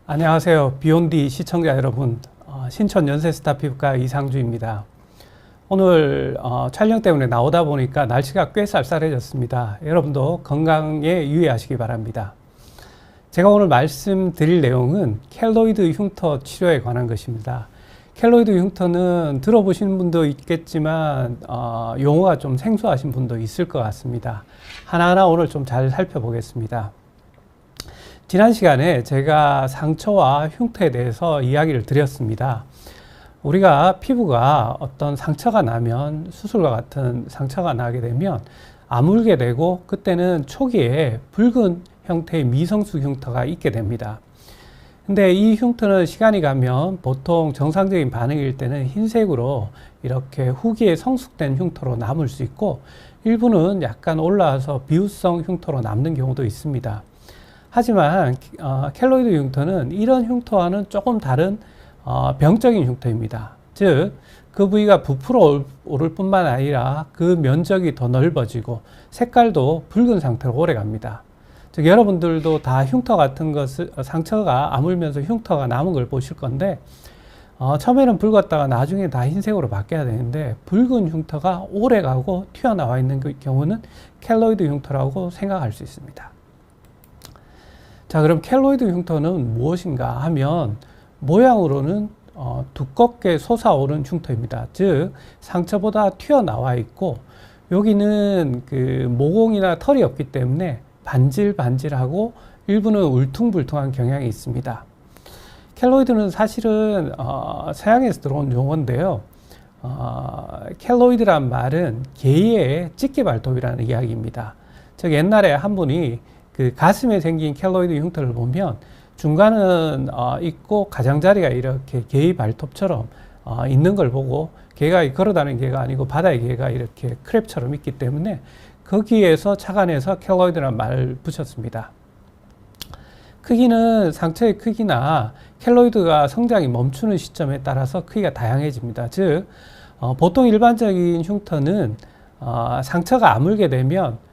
안녕하세요. 비욘디 시청자 여러분. 신촌 연세스타 피부과 이상주입니다. 오늘 촬영 때문에 나오다 보니까 날씨가 꽤 쌀쌀해졌습니다. 여러분도 건강에 유의하시기 바랍니다. 제가 오늘 말씀드릴 내용은 켈로이드 흉터 치료에 관한 것입니다. 켈로이드 흉터는 들어보신 분도 있겠지만 용어가 좀 생소하신 분도 있을 것 같습니다. 하나하나 오늘 좀 잘 살펴보겠습니다. 지난 시간에 제가 상처와 흉터에 대해서 이야기를 드렸습니다. 우리가 피부가 어떤 상처가 나면, 수술과 같은 상처가 나게 되면 아물게 되고, 그때는 초기에 붉은 형태의 미성숙 흉터가 있게 됩니다. 근데 이 흉터는 시간이 가면 보통 정상적인 반응일 때는 흰색으로 이렇게 후기에 성숙된 흉터로 남을 수 있고, 일부는 약간 올라와서 비후성 흉터로 남는 경우도 있습니다. 하지만 켈로이드 흉터는 이런 흉터와는 조금 다른 병적인 흉터입니다. 즉, 그 부위가 부풀어 오를 뿐만 아니라 그 면적이 더 넓어지고 색깔도 붉은 상태로 오래 갑니다. 즉, 여러분들도 다 흉터 같은 것을, 상처가 아물면서 흉터가 남은 걸 보실 건데, 처음에는 붉었다가 나중에 다 흰색으로 바뀌어야 되는데, 붉은 흉터가 오래 가고 튀어나와 있는 경우는 켈로이드 흉터라고 생각할 수 있습니다. 자, 그럼 켈로이드 흉터는 무엇인가 하면 모양으로는 두껍게 솟아오른 흉터입니다. 즉, 상처보다 튀어나와 있고, 여기는 그 모공이나 털이 없기 때문에 반질반질하고 일부는 울퉁불퉁한 경향이 있습니다. 켈로이드는 사실은 서양에서 들어온 용어인데요. 켈로이드란 말은 개의 찢기 발톱이라는 이야기입니다. 즉, 옛날에 한 분이 그 가슴에 생긴 켈로이드 흉터를 보면 중간은 있고 가장자리가 이렇게 개의 발톱처럼 있는 걸 보고, 개가 걸어다니는 개가 아니고 바다의 개가 이렇게 크랩처럼 있기 때문에 거기에서 착안해서 켈로이드라는 말을 붙였습니다. 크기는 상처의 크기나 켈로이드가 성장이 멈추는 시점에 따라서 크기가 다양해집니다. 즉, 보통 일반적인 흉터는 상처가 아물게 되면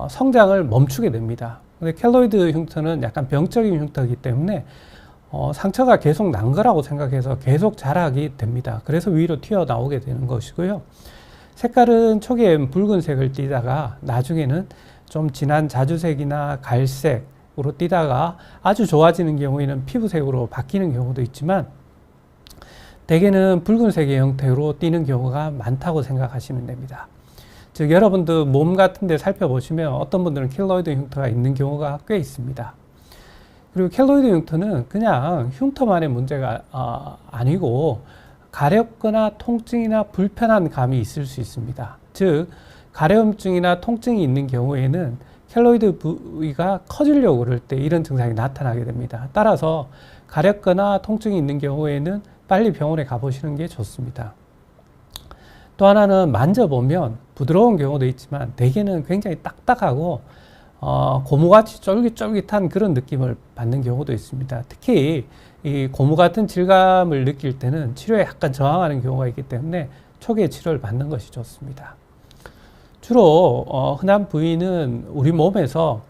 성장을 멈추게 됩니다. 근데 켈로이드 흉터는 약간 병적인 흉터이기 때문에 상처가 계속 난 거라고 생각해서 계속 자라게 됩니다. 그래서 위로 튀어나오게 되는 것이고요. 색깔은 초기엔 붉은색을 띠다가 나중에는 좀 진한 자주색이나 갈색으로 띠다가 아주 좋아지는 경우에는 피부색으로 바뀌는 경우도 있지만, 대개는 붉은색의 형태로 띠는 경우가 많다고 생각하시면 됩니다. 즉, 여러분들 몸 같은 데 살펴보시면 어떤 분들은 켈로이드 흉터가 있는 경우가 꽤 있습니다. 그리고 켈로이드 흉터는 그냥 흉터만의 문제가 아니고 가렵거나 통증이나 불편한 감이 있을 수 있습니다. 즉, 가려움증이나 통증이 있는 경우에는 켈로이드 부위가 커지려고 그럴 때 이런 증상이 나타나게 됩니다. 따라서 가렵거나 통증이 있는 경우에는 빨리 병원에 가보시는 게 좋습니다. 또 하나는 만져보면 부드러운 경우도 있지만 대개는 굉장히 딱딱하고 고무같이 쫄깃쫄깃한 그런 느낌을 받는 경우도 있습니다. 특히 이 고무 같은 질감을 느낄 때는 치료에 약간 저항하는 경우가 있기 때문에 초기에 치료를 받는 것이 좋습니다. 주로 흔한 부위는 우리 몸에서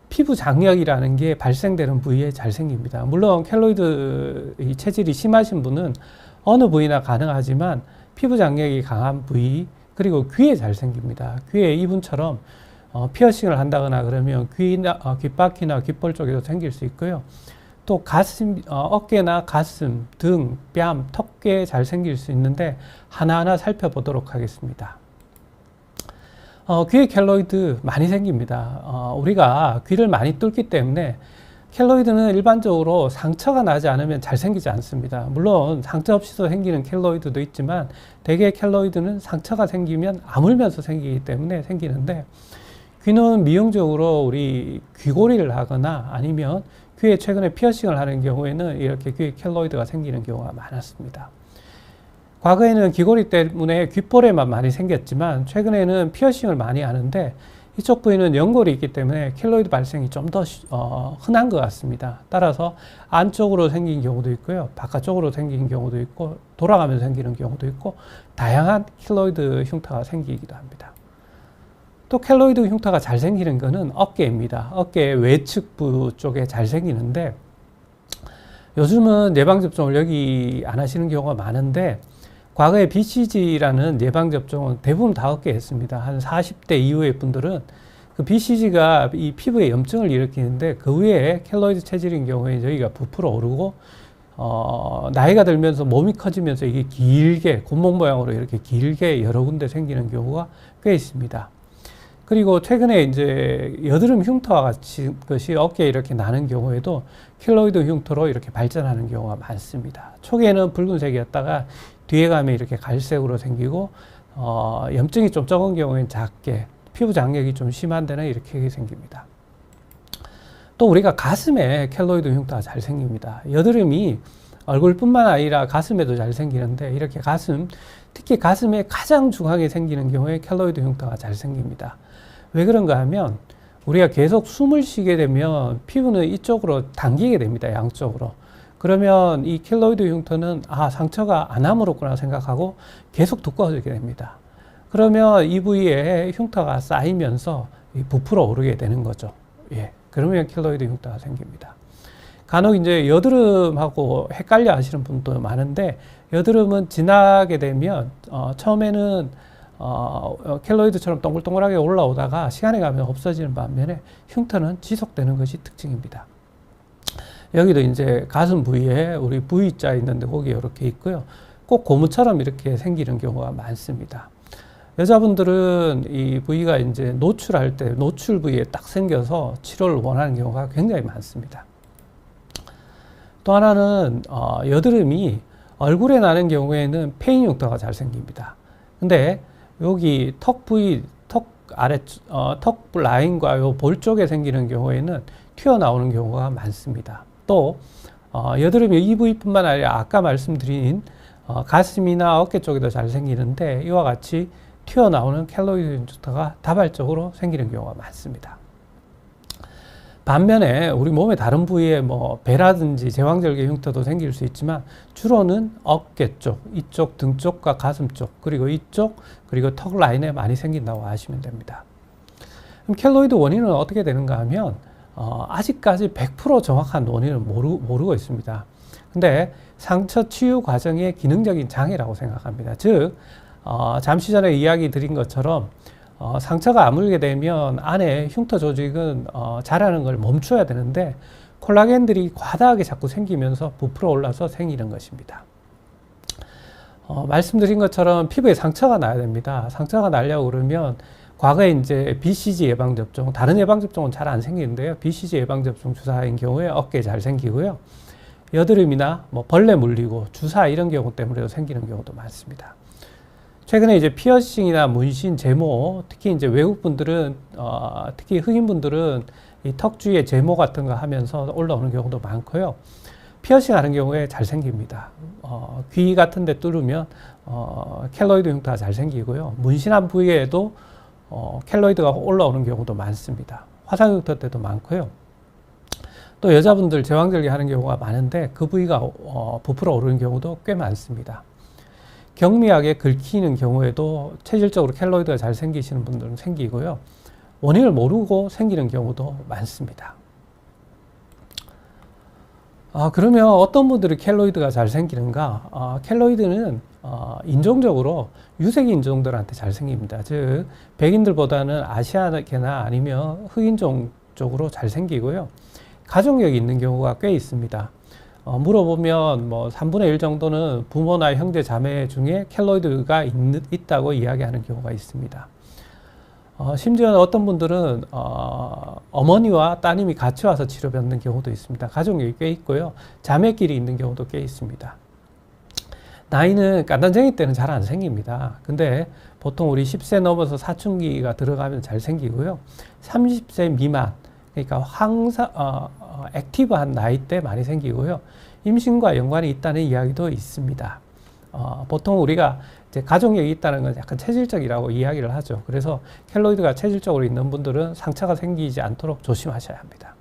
피부 장력이라는 게 발생되는 부위에 잘 생깁니다. 물론 켈로이드 체질이 심하신 분은 어느 부위나 가능하지만 피부 장력이 강한 부위, 그리고 귀에 잘 생깁니다. 귀에 이분처럼 피어싱을 한다거나 그러면 귓바퀴나 귓볼 쪽에도 생길 수 있고요. 또 가슴, 어깨나 가슴, 등, 뺨, 턱뼈에 잘 생길 수 있는데 하나하나 살펴보도록 하겠습니다. 귀에 켈로이드 많이 생깁니다. 우리가 귀를 많이 뚫기 때문에 켈로이드는 일반적으로 상처가 나지 않으면 잘 생기지 않습니다. 물론 상처 없이도 생기는 켈로이드도 있지만 대개 켈로이드는 상처가 생기면 아물면서 생기기 때문에 생기는데, 귀는 미용적으로 우리 귀고리를 하거나 아니면 귀에 최근에 피어싱을 하는 경우에는 이렇게 귀에 켈로이드가 생기는 경우가 많았습니다. 과거에는 귀고리 때문에 귓볼에만 많이 생겼지만 최근에는 피어싱을 많이 하는데 이쪽 부위는 연골이 있기 때문에 켈로이드 발생이 좀 더 흔한 것 같습니다. 따라서 안쪽으로 생긴 경우도 있고요, 바깥쪽으로 생긴 경우도 있고, 돌아가면서 생기는 경우도 있고, 다양한 켈로이드 흉터가 생기기도 합니다. 또 켈로이드 흉터가 잘 생기는 것은 어깨입니다. 어깨 외측부 쪽에 잘 생기는데, 요즘은 예방접종을 여기 안 하시는 경우가 많은데, 과거에 BCG라는 예방접종은 대부분 다 얻게 했습니다. 한 40대 이후의 분들은 그 BCG가 이 피부에 염증을 일으키는데, 그 후에 켈로이드 체질인 경우에 저희가 부풀어 오르고, 나이가 들면서 몸이 커지면서 이게 길게, 곤목 모양으로 이렇게 길게 여러 군데 생기는 경우가 꽤 있습니다. 그리고 최근에 이제 여드름 흉터와 같이 것이 어깨에 이렇게 나는 경우에도 켈로이드 흉터로 이렇게 발전하는 경우가 많습니다. 초기에는 붉은색이었다가 뒤에 가면 이렇게 갈색으로 생기고, 염증이 좀 적은 경우에는 작게, 피부 장력이 좀 심한 데는 이렇게 생깁니다. 또 우리가 가슴에 켈로이드 흉터가 잘 생깁니다. 여드름이 얼굴뿐만 아니라 가슴에도 잘 생기는데, 이렇게 특히 가슴에 가장 중앙에 생기는 경우에 켈로이드 흉터가 잘 생깁니다. 왜 그런가 하면 우리가 계속 숨을 쉬게 되면 피부는 이쪽으로 당기게 됩니다. 양쪽으로. 그러면 이 켈로이드 흉터는 상처가 안 아물었구나 생각하고 계속 두꺼워지게 됩니다. 그러면 이 부위에 흉터가 쌓이면서 부풀어 오르게 되는 거죠. 예. 그러면 켈로이드 흉터가 생깁니다. 간혹 이제 여드름하고 헷갈려 하시는 분도 많은데, 여드름은 지나게 되면 처음에는 켈로이드처럼 동글동글하게 올라오다가 시간이 가면 없어지는 반면에 흉터는 지속되는 것이 특징입니다. 여기도 이제 가슴 부위에 우리 V자 있는데 거기 이렇게 있고요. 꼭 고무처럼 이렇게 생기는 경우가 많습니다. 여자분들은 이 부위가 이제 노출할 때 노출 부위에 딱 생겨서 치료를 원하는 경우가 굉장히 많습니다. 또 하나는 여드름이 얼굴에 나는 경우에는 페인 흉터가 잘 생깁니다. 근데 여기 턱 부위, 턱 아래, 턱 라인과 요 볼 쪽에 생기는 경우에는 튀어나오는 경우가 많습니다. 또 여드름이 이 부위뿐만 아니라 아까 말씀드린 가슴이나 어깨 쪽에도 잘 생기는데, 이와 같이 튀어나오는 켈로이드 흉터가 다발적으로 생기는 경우가 많습니다. 반면에 우리 몸의 다른 부위에 배라든지 제왕절개 흉터도 생길 수 있지만, 주로는 어깨 쪽, 이쪽 등 쪽과 가슴 쪽, 그리고 이쪽, 그리고 턱 라인에 많이 생긴다고 하시면 됩니다. 그럼 켈로이드 원인은 어떻게 되는가 하면 아직까지 100% 정확한 원인은 모르고 있습니다. 근데 상처 치유 과정의 기능적인 장애라고 생각합니다. 즉 잠시 전에 이야기 드린 것처럼 상처가 아물게 되면 안에 흉터 조직은 자라는 걸 멈춰야 되는데, 콜라겐들이 과다하게 자꾸 생기면서 부풀어 올라서 생기는 것입니다. 말씀드린 것처럼 피부에 상처가 나야 됩니다. 상처가 나려고 그러면 과거에 이제 BCG 예방접종, 다른 예방접종은 잘 안 생기는데요. BCG 예방접종 주사인 경우에 어깨에 잘 생기고요. 여드름이나 벌레 물리고 주사 이런 경우 때문에도 생기는 경우도 많습니다. 최근에 이제 피어싱이나 문신, 제모, 특히 이제 외국 분들은, 특히 흑인 분들은 이 턱 주위에 제모 같은 거 하면서 올라오는 경우도 많고요. 피어싱 하는 경우에 잘 생깁니다. 귀 같은 데 뚫으면, 켈로이드 흉터가 잘 생기고요. 문신한 부위에도, 켈로이드가 올라오는 경우도 많습니다. 화상 흉터 때도 많고요. 또 여자분들 제왕절개 하는 경우가 많은데, 그 부위가, 부풀어 오르는 경우도 꽤 많습니다. 경미하게 긁히는 경우에도 체질적으로 켈로이드가 잘 생기시는 분들은 생기고요. 원인을 모르고 생기는 경우도 많습니다. 그러면 어떤 분들이 켈로이드가 잘 생기는가? 켈로이드는 인종적으로 유색 인종들한테 잘 생깁니다. 즉 백인들보다는 아시아계나 아니면 흑인종 쪽으로 잘 생기고요. 가족력이 있는 경우가 꽤 있습니다. 물어보면 3분의 1 정도는 부모나 형제 자매 중에 켈로이드가 있다고 이야기하는 경우가 있습니다. 심지어 어떤 분들은 어머니와 따님이 같이 와서 치료받는 경우도 있습니다. 가족력이 꽤 있고요. 자매끼리 있는 경우도 꽤 있습니다. 나이는 깐단쟁이 때는 잘 안 생깁니다. 근데 보통 우리 10세 넘어서 사춘기가 들어가면 잘 생기고요. 30세 미만, 그러니까 액티브한 나이 때 많이 생기고요. 임신과 연관이 있다는 이야기도 있습니다. 보통 우리가 이제 가족력이 있다는 건 약간 체질적이라고 이야기를 하죠. 그래서 켈로이드가 체질적으로 있는 분들은 상처가 생기지 않도록 조심하셔야 합니다.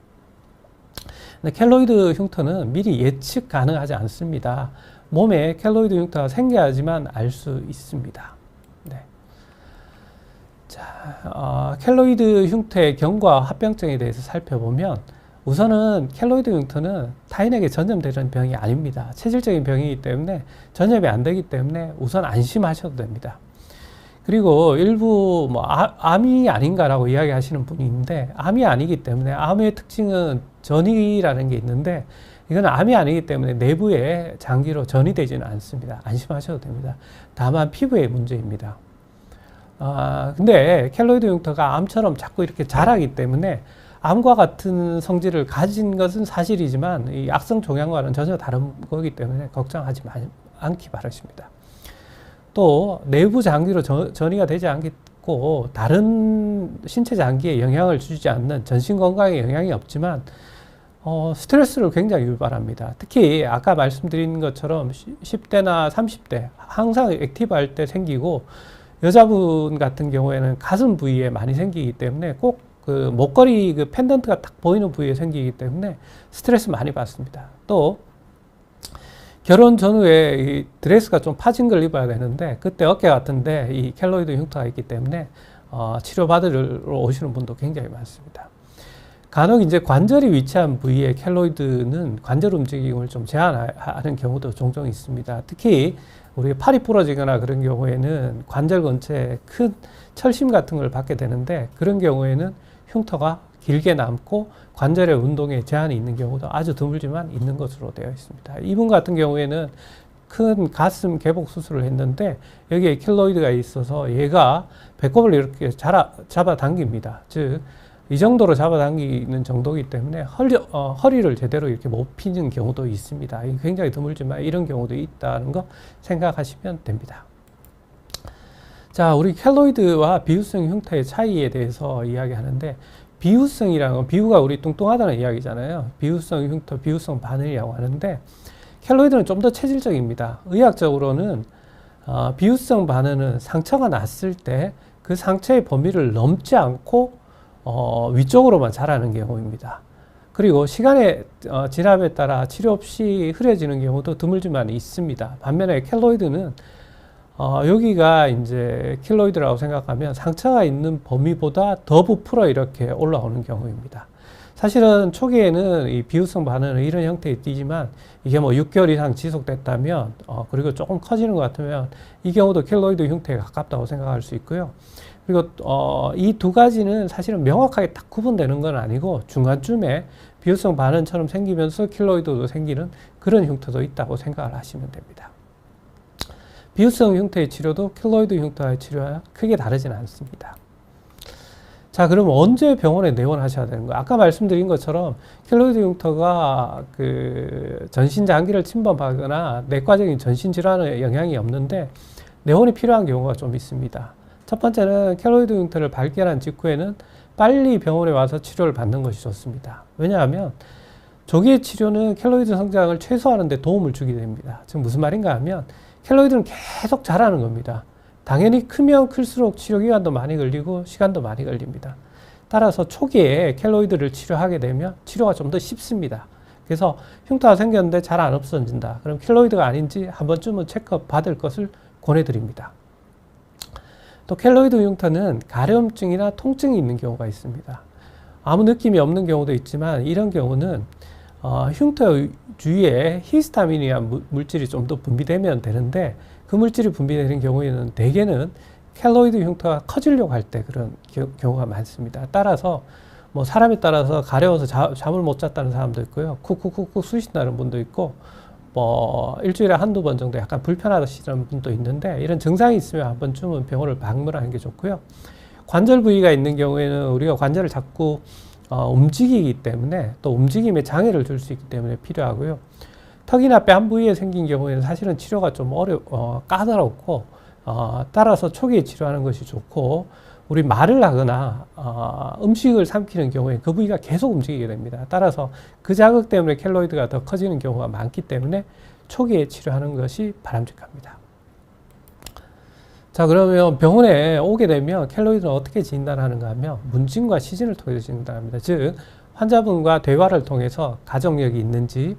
근데 켈로이드 흉터는 미리 예측 가능하지 않습니다. 몸에 켈로이드 흉터가 생겨야지만 알 수 있습니다. 네. 자, 켈로이드 흉터의 경과 합병증에 대해서 살펴보면 우선은 켈로이드 흉터는 타인에게 전염되는 병이 아닙니다. 체질적인 병이기 때문에 전염이 안 되기 때문에 우선 안심하셔도 됩니다. 그리고 일부 암이 아닌가라고 이야기하시는 분이 있는데, 암이 아니기 때문에, 암의 특징은 전이라는 게 있는데, 이건 암이 아니기 때문에 내부에 장기로 전이되지는 않습니다. 안심하셔도 됩니다. 다만 피부의 문제입니다. 근데 켈로이드 흉터가 암처럼 자꾸 이렇게 자라기 때문에 암과 같은 성질을 가진 것은 사실이지만 이 악성 종양과는 전혀 다른 거기 때문에 걱정하지 않기 바라십니다. 또 내부 장기로 전이가 되지 않겠고 다른 신체 장기에 영향을 주지 않는, 전신 건강에 영향이 없지만 스트레스를 굉장히 유발합니다. 특히 아까 말씀드린 것처럼 10대나 30대 항상 액티브할 때 생기고, 여자분 같은 경우에는 가슴 부위에 많이 생기기 때문에 꼭 그 목걸이 그 펜던트가 딱 보이는 부위에 생기기 때문에 스트레스 많이 받습니다. 또 결혼 전후에 이 드레스가 좀 파진 걸 입어야 되는데 그때 어깨 같은데 이 켈로이드 흉터가 있기 때문에 치료받으러 오시는 분도 굉장히 많습니다. 간혹 이제 관절이 위치한 부위에 켈로이드는 관절 움직임을 좀 제한하는 경우도 종종 있습니다. 특히 우리 팔이 부러지거나 그런 경우에는 관절 근처에 큰 철심 같은 걸 받게 되는데, 그런 경우에는 흉터가 길게 남고 관절의 운동에 제한이 있는 경우도 아주 드물지만 있는 것으로 되어 있습니다. 이분 같은 경우에는 큰 가슴 개복 수술을 했는데 여기에 켈로이드가 있어서 얘가 배꼽을 이렇게 잡아당깁니다. 즉, 이 정도로 잡아당기는 정도이기 때문에 허리를 제대로 이렇게 못 피는 경우도 있습니다. 굉장히 드물지만 이런 경우도 있다는 거 생각하시면 됩니다. 자, 우리 켈로이드와 비유성 흉터의 차이에 대해서 이야기하는데, 비유성이라는 건 비유가 우리 뚱뚱하다는 이야기잖아요. 비유성 흉터, 비유성 바늘이라고 하는데, 켈로이드는 좀 더 체질적입니다. 의학적으로는 비유성 바늘은 상처가 났을 때 그 상처의 범위를 넘지 않고 위쪽으로만 자라는 경우입니다. 그리고 시간의 지남에 따라 치료 없이 흐려지는 경우도 드물지만 있습니다. 반면에 켈로이드는 여기가 이제 켈로이드라고 생각하면 상처가 있는 범위보다 더 부풀어 이렇게 올라오는 경우입니다. 사실은 초기에는 이 비유성 반응은 이런 형태에 띄지만 이게 뭐 6개월 이상 지속됐다면 그리고 조금 커지는 것 같으면 이 경우도 켈로이드 흉터에 가깝다고 생각할 수 있고요. 그리고 이 두 가지는 사실은 명확하게 딱 구분되는 건 아니고 중간쯤에 비유성 반응처럼 생기면서 켈로이드도 생기는 그런 흉터도 있다고 생각을 하시면 됩니다. 비유성 흉터의 치료도 켈로이드 흉터의 치료와 크게 다르지는 않습니다. 자, 그럼 언제 병원에 내원하셔야 되는 거예요? 아까 말씀드린 것처럼 켈로이드 흉터가 그 전신 장기를 침범하거나 내과적인 전신 질환에 영향이 없는데 내원이 필요한 경우가 좀 있습니다. 첫 번째는 켈로이드 흉터를 발견한 직후에는 빨리 병원에 와서 치료를 받는 것이 좋습니다. 왜냐하면 조기의 치료는 켈로이드 성장을 최소화하는 데 도움을 주게 됩니다. 즉 무슨 말인가 하면 켈로이드는 계속 자라는 겁니다. 당연히 크면 클수록 치료 기간도 많이 걸리고 시간도 많이 걸립니다. 따라서 초기에 켈로이드를 치료하게 되면 치료가 좀 더 쉽습니다. 그래서 흉터가 생겼는데 잘 안 없어진다. 그럼 켈로이드가 아닌지 한 번쯤은 체크업 받을 것을 권해드립니다. 또 켈로이드 흉터는 가려움증이나 통증이 있는 경우가 있습니다. 아무 느낌이 없는 경우도 있지만 이런 경우는 흉터 주위에 히스타민이라는 물질이 좀 더 분비되면 되는데 그 물질이 분비되는 경우에는 대개는 켈로이드 흉터가 커지려고 할 때 그런 경우가 많습니다. 따라서 뭐 사람에 따라서 가려워서 잠을 못 잤다는 사람도 있고요. 쿡쿡쿡쿡 쑤신다는 분도 있고 뭐 일주일에 한두 번 정도 약간 불편하시는 분도 있는데 이런 증상이 있으면 한 번쯤은 병원을 방문하는 게 좋고요. 관절 부위가 있는 경우에는 우리가 관절을 자꾸 움직이기 때문에 또 움직임에 장애를 줄 수 있기 때문에 필요하고요. 턱이나 뺨 부위에 생긴 경우에는 사실은 치료가 좀 까다롭고 따라서 초기에 치료하는 것이 좋고 우리 말을 하거나 음식을 삼키는 경우에 그 부위가 계속 움직이게 됩니다. 따라서 그 자극 때문에 켈로이드가 더 커지는 경우가 많기 때문에 초기에 치료하는 것이 바람직합니다. 자, 그러면 병원에 오게 되면 켈로이드는 어떻게 진단하는가 하면 문진과 시진을 통해서 진단합니다. 즉 환자분과 대화를 통해서 가족력이 있는지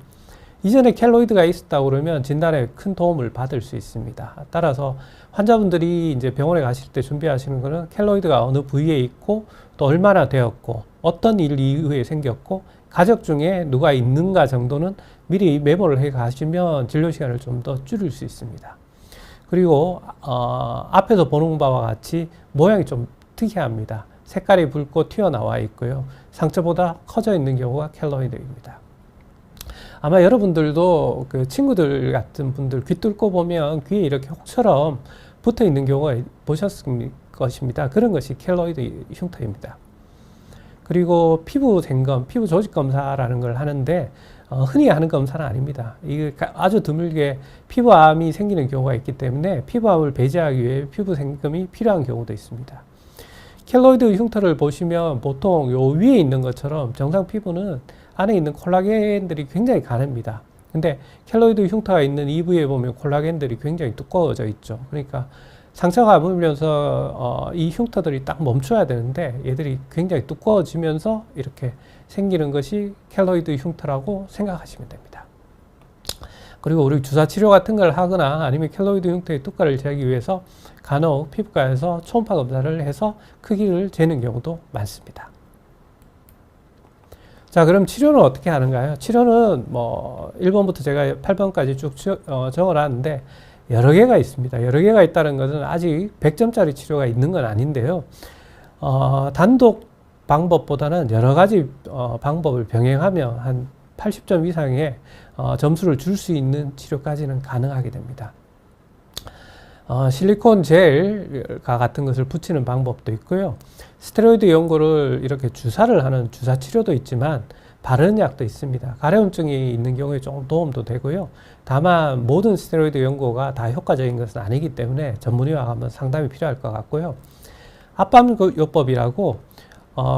이전에 켈로이드가 있었다고 그러면 진단에 큰 도움을 받을 수 있습니다. 따라서 환자분들이 이제 병원에 가실 때 준비하시는 것은 켈로이드가 어느 부위에 있고 또 얼마나 되었고 어떤 일 이후에 생겼고 가족 중에 누가 있는가 정도는 미리 메모를 해 가시면 진료 시간을 좀 더 줄일 수 있습니다. 그리고 앞에서 보는 바와 같이 모양이 좀 특이합니다. 색깔이 붉고 튀어나와 있고요. 상처보다 커져 있는 경우가 켈로이드입니다. 아마 여러분들도 그 친구들 같은 분들 귀 뚫고 보면 귀에 이렇게 혹처럼 붙어 있는 경우가 보셨을 것입니다. 그런 것이 켈로이드 흉터입니다. 그리고 피부 점검, 피부 조직 검사라는 걸 하는데 흔히 하는 검사는 아닙니다. 이게 아주 드물게 피부암이 생기는 경우가 있기 때문에 피부암을 배제하기 위해 피부 점검이 필요한 경우도 있습니다. 켈로이드 흉터를 보시면 보통 요 위에 있는 것처럼 정상 피부는 안에 있는 콜라겐들이 굉장히 가늡니다. 근데 켈로이드 흉터가 있는 이 부위에 보면 콜라겐들이 굉장히 두꺼워져 있죠. 그러니까 상처가 아물면서 이 흉터들이 딱 멈춰야 되는데 얘들이 굉장히 두꺼워지면서 이렇게 생기는 것이 켈로이드 흉터라고 생각하시면 됩니다. 그리고 우리 주사 치료 같은 걸 하거나 아니면 켈로이드 흉터의 두께를 재기 위해서 간혹 피부과에서 초음파 검사를 해서 크기를 재는 경우도 많습니다. 자, 그럼 치료는 어떻게 하는가요? 치료는 뭐 1번부터 제가 8번까지 쭉 적어놨는데 여러 개가 있습니다. 여러 개가 있다는 것은 아직 100점짜리 치료가 있는 건 아닌데요. 단독 방법보다는 여러 가지 방법을 병행하며 한 80점 이상의 점수를 줄 수 있는 치료까지는 가능하게 됩니다. 실리콘 젤과 같은 것을 붙이는 방법도 있고요. 스테로이드 연고를 이렇게 주사를 하는 주사 치료도 있지만 바르는 약도 있습니다. 가려움증이 있는 경우에 조금 도움도 되고요. 다만 모든 스테로이드 연고가 다 효과적인 것은 아니기 때문에 전문의와 한번 상담이 필요할 것 같고요. 압박요법이라고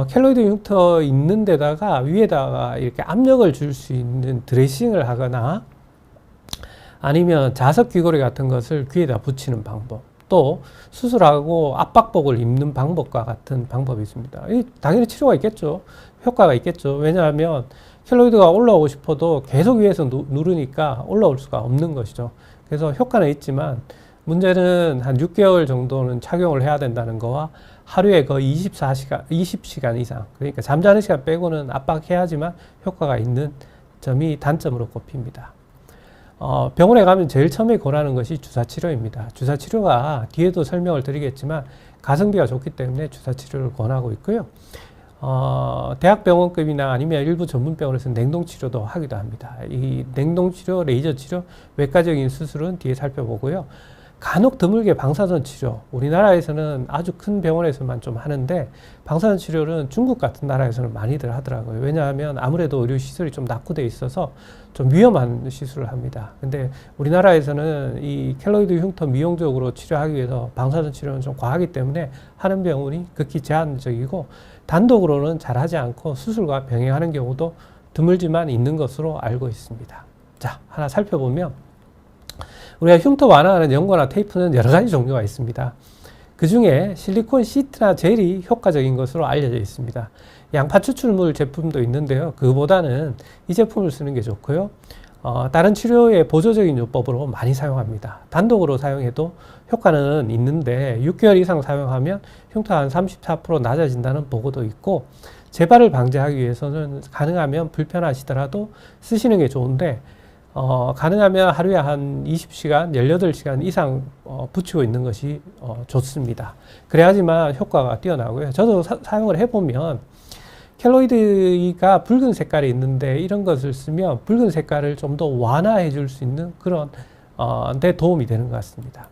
켈로이드 흉터 있는 데다가 위에다가 이렇게 압력을 줄 수 있는 드레싱을 하거나 아니면 자석 귀걸이 같은 것을 귀에다 붙이는 방법, 또 수술하고 압박복을 입는 방법과 같은 방법이 있습니다. 당연히 치료가 있겠죠. 효과가 있겠죠. 왜냐하면 켈로이드가 올라오고 싶어도 계속 위에서 누르니까 올라올 수가 없는 것이죠. 그래서 효과는 있지만 문제는 한 6개월 정도는 착용을 해야 된다는 거와 하루에 거의 20시간 이상, 그러니까 잠자는 시간 빼고는 압박해야지만 효과가 있는 점이 단점으로 꼽힙니다. 병원에 가면 제일 처음에 권하는 것이 주사치료입니다. 주사치료가 뒤에도 설명을 드리겠지만 가성비가 좋기 때문에 주사치료를 권하고 있고요. 대학병원급이나 아니면 일부 전문병원에서 냉동치료도 하기도 합니다. 이 냉동치료, 레이저치료, 외과적인 수술은 뒤에 살펴보고요. 간혹 드물게 방사선 치료, 우리나라에서는 아주 큰 병원에서만 좀 하는데 방사선 치료는 중국 같은 나라에서는 많이들 하더라고요. 왜냐하면 아무래도 의료시설이 좀 낙후되어 있어서 좀 위험한 시술을 합니다. 근데 우리나라에서는 이 켈로이드 흉터 미용적으로 치료하기 위해서 방사선 치료는 좀 과하기 때문에 하는 병원이 극히 제한적이고 단독으로는 잘하지 않고 수술과 병행하는 경우도 드물지만 있는 것으로 알고 있습니다. 자, 하나 살펴보면 우리가 흉터 완화하는 연고나 테이프는 여러 가지 종류가 있습니다. 그 중에 실리콘 시트나 젤이 효과적인 것으로 알려져 있습니다. 양파 추출물 제품도 있는데요. 그보다는 이 제품을 쓰는 게 좋고요. 다른 치료의 보조적인 요법으로 많이 사용합니다. 단독으로 사용해도 효과는 있는데 6개월 이상 사용하면 흉터가 한 34% 낮아진다는 보고도 있고 재발을 방지하기 위해서는 가능하면 불편하시더라도 쓰시는 게 좋은데 가능하면 하루에 한 20시간, 18시간 이상 붙이고 있는 것이 좋습니다. 그래야지만 효과가 뛰어나고요. 저도 사용을 해보면 켈로이드가 붉은 색깔이 있는데 이런 것을 쓰면 붉은 색깔을 좀 더 완화해 줄 수 있는 그런 데 도움이 되는 것 같습니다.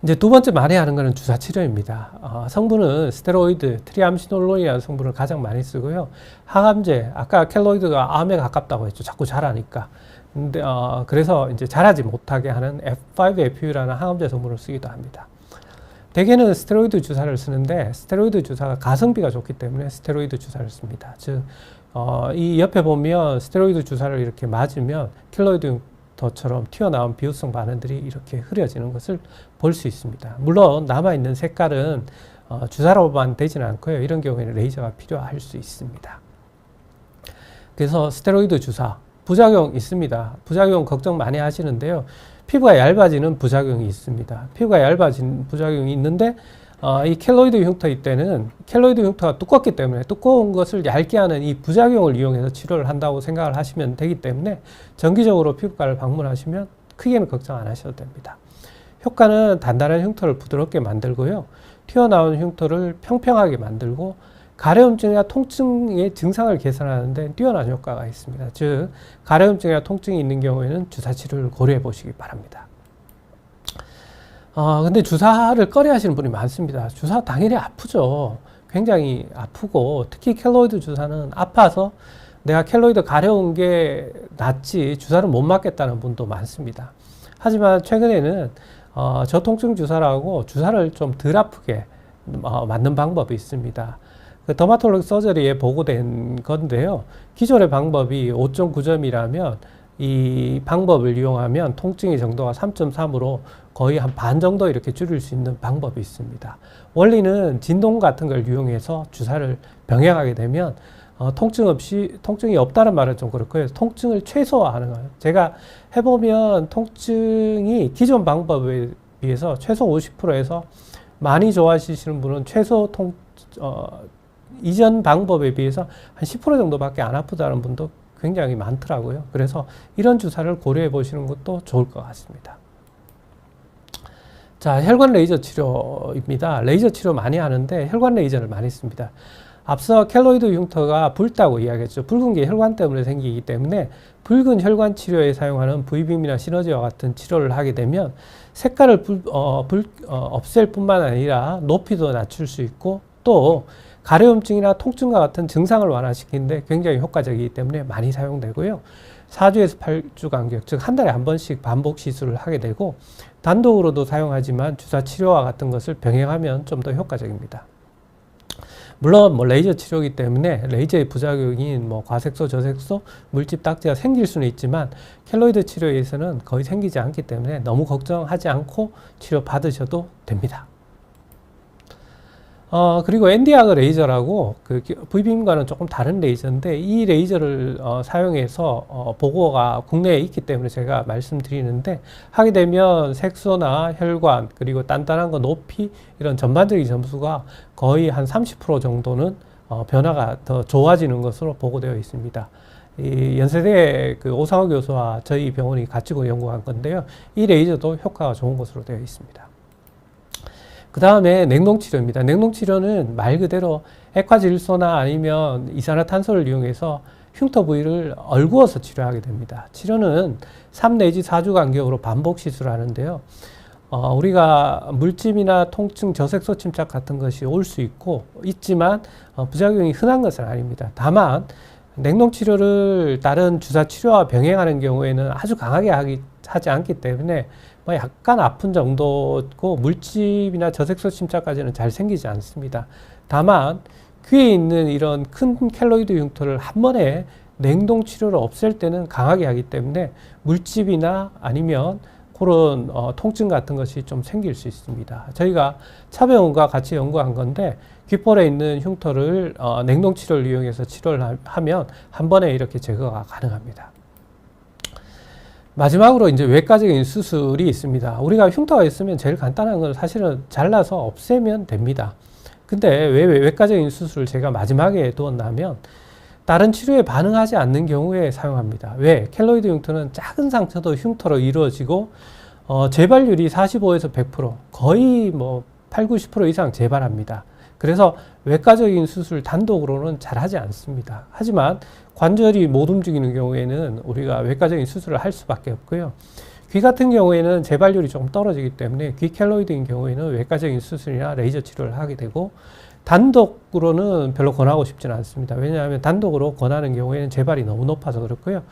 이제 두 번째 많이 하는 것은 주사치료입니다. 성분은 스테로이드, 트리암시놀론이라는 성분을 가장 많이 쓰고요. 항암제, 아까 켈로이드가 암에 가깝다고 했죠. 자꾸 자라니까. 근데, 그래서 이제 자라지 못하게 하는 F5FU라는 항암제 성분을 쓰기도 합니다. 대개는 스테로이드 주사를 쓰는데 스테로이드 주사가 가성비가 좋기 때문에 스테로이드 주사를 씁니다. 즉, 이 옆에 보면 스테로이드 주사를 이렇게 맞으면 켈로이드 더처럼 튀어나온 비후성 반응들이 이렇게 흐려지는 것을 볼 수 있습니다. 물론 남아있는 색깔은 주사로만 되지는 않고요. 이런 경우에는 레이저가 필요할 수 있습니다. 그래서 스테로이드 주사, 부작용 있습니다. 부작용 걱정 많이 하시는데요. 피부가 얇아지는 부작용이 있습니다. 피부가 얇아진 부작용이 있는데 이 켈로이드 흉터 때는 켈로이드 흉터가 두껍기 때문에 두꺼운 것을 얇게 하는 이 부작용을 이용해서 치료를 한다고 생각을 하시면 되기 때문에 정기적으로 피부과를 방문하시면 크게는 걱정 안 하셔도 됩니다. 효과는 단단한 흉터를 부드럽게 만들고요. 튀어나온 흉터를 평평하게 만들고 가려움증이나 통증의 증상을 개선하는 데 뛰어난 효과가 있습니다. 즉 가려움증이나 통증이 있는 경우에는 주사 치료를 고려해 보시기 바랍니다. 근데 주사를 꺼려 하시는 분이 많습니다. 주사 당연히 아프죠. 굉장히 아프고 특히 켈로이드 주사는 아파서 내가 켈로이드 가려운 게 낫지 주사를 못 맞겠다는 분도 많습니다. 하지만 최근에는 저통증 주사라고 주사를 좀 덜 아프게 맞는 방법이 있습니다. 그 더마톨로기 서저리에 보고된 건데요. 기존의 방법이 5.9점이라면 이 방법을 이용하면 통증의 정도가 3.3으로 거의 한 반 정도 이렇게 줄일 수 있는 방법이 있습니다. 원리는 진동 같은 걸 이용해서 주사를 병행하게 되면 통증이 없다는 말은 좀 그렇고요. 통증을 최소화하는 거예요. 제가 해보면 통증이 기존 방법에 비해서 최소 50%에서 많이 좋아하시는 분은 이전 방법에 비해서 한 10% 정도밖에 안 아프다는 분도 굉장히 많더라고요. 그래서 이런 주사를 고려해 보시는 것도 좋을 것 같습니다. 자, 혈관 레이저 치료입니다. 레이저 치료 많이 하는데 혈관 레이저를 많이 씁니다. 앞서 켈로이드 흉터가 붉다고 이야기했죠. 붉은 게 혈관 때문에 생기기 때문에 붉은 혈관 치료에 사용하는 V빔이나 시너지와 같은 치료를 하게 되면 색깔을 없앨 뿐만 아니라 높이도 낮출 수 있고 또 가려움증이나 통증과 같은 증상을 완화시키는데 굉장히 효과적이기 때문에 많이 사용되고요. 4주에서 8주 간격, 즉 한 달에 한 번씩 반복 시술을 하게 되고 단독으로도 사용하지만 주사 치료와 같은 것을 병행하면 좀 더 효과적입니다. 물론 레이저 치료이기 때문에 레이저의 부작용인 과색소, 저색소, 물집 딱지가 생길 수는 있지만 켈로이드 치료에서는 거의 생기지 않기 때문에 너무 걱정하지 않고 치료 받으셔도 됩니다. 그리고 엔디아그 레이저라고 그 V빔과는 조금 다른 레이저인데 이 레이저를 사용해서 보고가 국내에 있기 때문에 제가 말씀드리는데 하게 되면 색소나 혈관 그리고 단단한 거 높이 이런 전반적인 점수가 거의 한 30% 정도는 변화가 더 좋아지는 것으로 보고되어 있습니다. 이 연세대 그 오상호 교수와 저희 병원이 같이 연구한 건데요. 이 레이저도 효과가 좋은 것으로 되어 있습니다. 그 다음에 냉동치료입니다. 냉동치료는 말 그대로 액화질소나 아니면 이산화탄소를 이용해서 흉터 부위를 얼구어서 치료하게 됩니다. 치료는 3 내지 4주 간격으로 반복 시술하는데요. 우리가 물집이나 통증, 저색소 침착 같은 것이 올 수 있지만 부작용이 흔한 것은 아닙니다. 다만 냉동치료를 다른 주사치료와 병행하는 경우에는 아주 강하게 하지 않기 때문에 약간 아픈 정도고 물집이나 저색소 침착까지는 잘 생기지 않습니다. 다만 귀에 있는 이런 큰 켈로이드 흉터를 한 번에 냉동 치료를 없앨 때는 강하게 하기 때문에 물집이나 아니면 그런 통증 같은 것이 좀 생길 수 있습니다. 저희가 차병원과 같이 연구한 건데 귓볼에 있는 흉터를 냉동 치료를 이용해서 치료를 하면 한 번에 이렇게 제거가 가능합니다. 마지막으로 이제 외과적인 수술이 있습니다. 우리가 흉터가 있으면 제일 간단한 건 사실은 잘라서 없애면 됩니다. 근데 왜 외과적인 수술을 제가 마지막에 두었냐면 다른 치료에 반응하지 않는 경우에 사용합니다. 왜? 켈로이드 흉터는 작은 상처도 흉터로 이루어지고 재발률이 45에서 100% 거의 8, 90% 이상 재발합니다. 그래서 외과적인 수술 단독으로는 잘 하지 않습니다. 하지만 관절이 못 움직이는 경우에는 우리가 외과적인 수술을 할 수밖에 없고요. 귀 같은 경우에는 재발률이 조금 떨어지기 때문에 귀 켈로이드인 경우에는 외과적인 수술이나 레이저 치료를 하게 되고 단독으로는 별로 권하고 싶지는 않습니다. 왜냐하면 단독으로 권하는 경우에는 재발이 너무 높아서 그렇고요.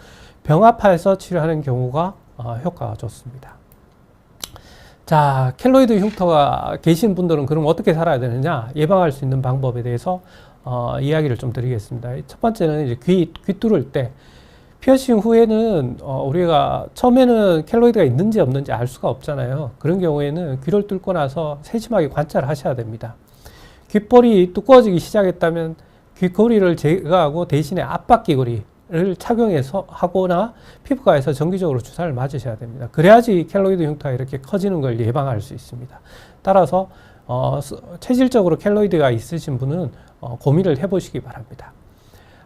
병합해서 치료하는 경우가 효과가 좋습니다. 자, 켈로이드 흉터가 계신 분들은 그럼 어떻게 살아야 되느냐? 예방할 수 있는 방법에 대해서 이야기를 좀 드리겠습니다. 첫 번째는 이제 귀 뚫을 때 피어싱 후에는 우리가 처음에는 켈로이드가 있는지 없는지 알 수가 없잖아요. 그런 경우에는 귀를 뚫고 나서 세심하게 관찰을 하셔야 됩니다. 귓볼이 두꺼워지기 시작했다면 귀고리를 제거하고 대신에 압박 귀고리를 착용해서 하거나 피부과에서 정기적으로 주사를 맞으셔야 됩니다. 그래야지 켈로이드 흉터가 이렇게 커지는 걸 예방할 수 있습니다. 따라서 체질적으로 켈로이드가 있으신 분은 고민을 해보시기 바랍니다.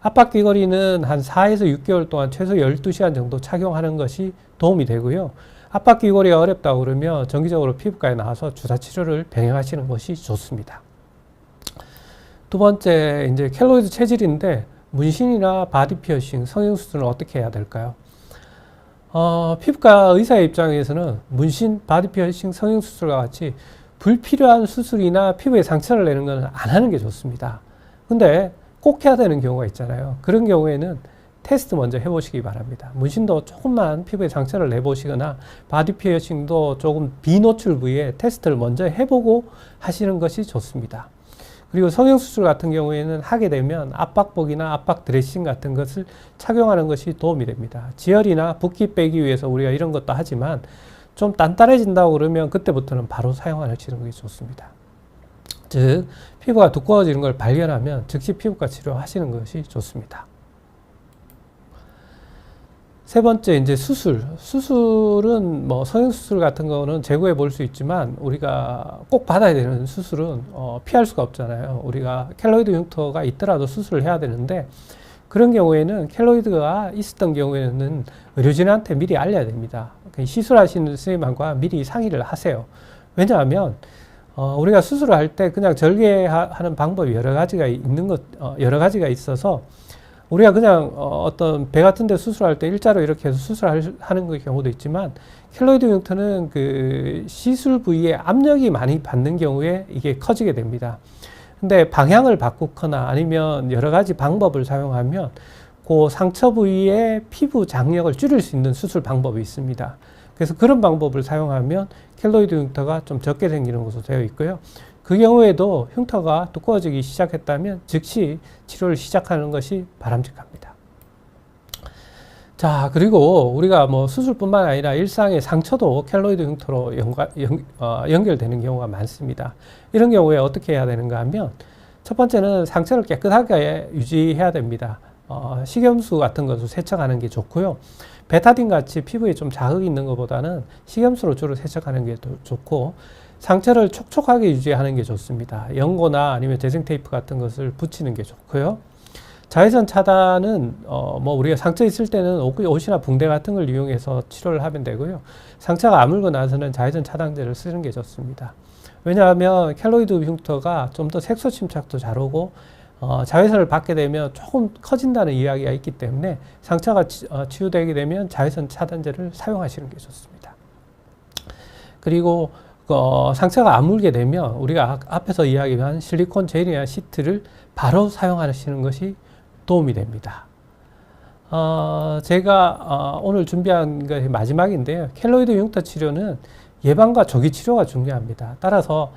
압박 귀걸이는 한 4에서 6개월 동안 최소 12시간 정도 착용하는 것이 도움이 되고요. 압박 귀걸이가 어렵다고 그러면 정기적으로 피부과에 나와서 주사 치료를 병행하시는 것이 좋습니다. 두 번째, 이제 켈로이드 체질인데 문신이나 바디 피어싱, 성형수술은 어떻게 해야 될까요? 피부과 의사의 입장에서는 문신, 바디 피어싱, 성형수술과 같이 불필요한 수술이나 피부에 상처를 내는 것은 안 하는 게 좋습니다. 근데 꼭 해야 되는 경우가 있잖아요. 그런 경우에는 테스트 먼저 해보시기 바랍니다. 문신도 조금만 피부에 상처를 내보시거나 바디 피어싱도 조금 비노출 부위에 테스트를 먼저 해보고 하시는 것이 좋습니다. 그리고 성형수술 같은 경우에는 하게 되면 압박복이나 압박 드레싱 같은 것을 착용하는 것이 도움이 됩니다. 지혈이나 붓기 빼기 위해서 우리가 이런 것도 하지만 좀 단단해진다고 그러면 그때부터는 바로 사용하시는 것이 좋습니다. 즉, 피부가 두꺼워지는 걸 발견하면 즉시 피부과 치료하시는 것이 좋습니다. 세 번째, 이제 수술. 수술은 뭐 성형수술 같은 거는 제고해 볼 수 있지만 우리가 꼭 받아야 되는 수술은 피할 수가 없잖아요. 우리가 켈로이드 흉터가 있더라도 수술을 해야 되는데 그런 경우에는 켈로이드가 있었던 경우에는 의료진한테 미리 알려야 됩니다. 시술하시는 선생님과 미리 상의를 하세요. 왜냐하면 우리가 수술을 할 때 그냥 절개하는 방법이 여러 가지가 있어서 우리가 그냥 어떤 배 같은 데 수술할 때 일자로 이렇게 해서 수술하는 경우도 있지만 켈로이드 흉터는 그 시술 부위에 압력이 많이 받는 경우에 이게 커지게 됩니다. 근데 방향을 바꾸거나 아니면 여러 가지 방법을 사용하면 그 상처 부위의 피부 장력을 줄일 수 있는 수술 방법이 있습니다. 그래서 그런 방법을 사용하면 켈로이드 흉터가 좀 적게 생기는 것으로 되어 있고요. 그 경우에도 흉터가 두꺼워지기 시작했다면 즉시 치료를 시작하는 것이 바람직합니다. 자, 그리고 우리가 뭐 수술뿐만 아니라 일상의 상처도 켈로이드 흉터로 연결되는 경우가 많습니다. 이런 경우에 어떻게 해야 되는가 하면 첫 번째는 상처를 깨끗하게 유지해야 됩니다. 식염수 같은 것을 세척하는 게 좋고요. 베타딘 같이 피부에 좀 자극이 있는 것보다는 식염수로 주로 세척하는 게 더 좋고 상처를 촉촉하게 유지하는 게 좋습니다. 연고나 아니면 재생 테이프 같은 것을 붙이는 게 좋고요. 자외선 차단은 뭐 우리가 상처 있을 때는 옷이나 붕대 같은 걸 이용해서 치료를 하면 되고요. 상처가 아물고 나서는 자외선 차단제를 쓰는 게 좋습니다. 왜냐하면 켈로이드 흉터가 좀 더 색소 침착도 잘 오고 자외선을 받게 되면 조금 커진다는 이야기가 있기 때문에 상처가 치유되게 되면 자외선 차단제를 사용하시는 게 좋습니다. 그리고 상처가 아물게 되면 우리가 앞에서 이야기한 실리콘 젤이나 시트를 바로 사용하시는 것이 도움이 됩니다. 제가 오늘 준비한 것이 마지막인데요. 켈로이드 흉터 치료는 예방과 조기 치료가 중요합니다. 따라서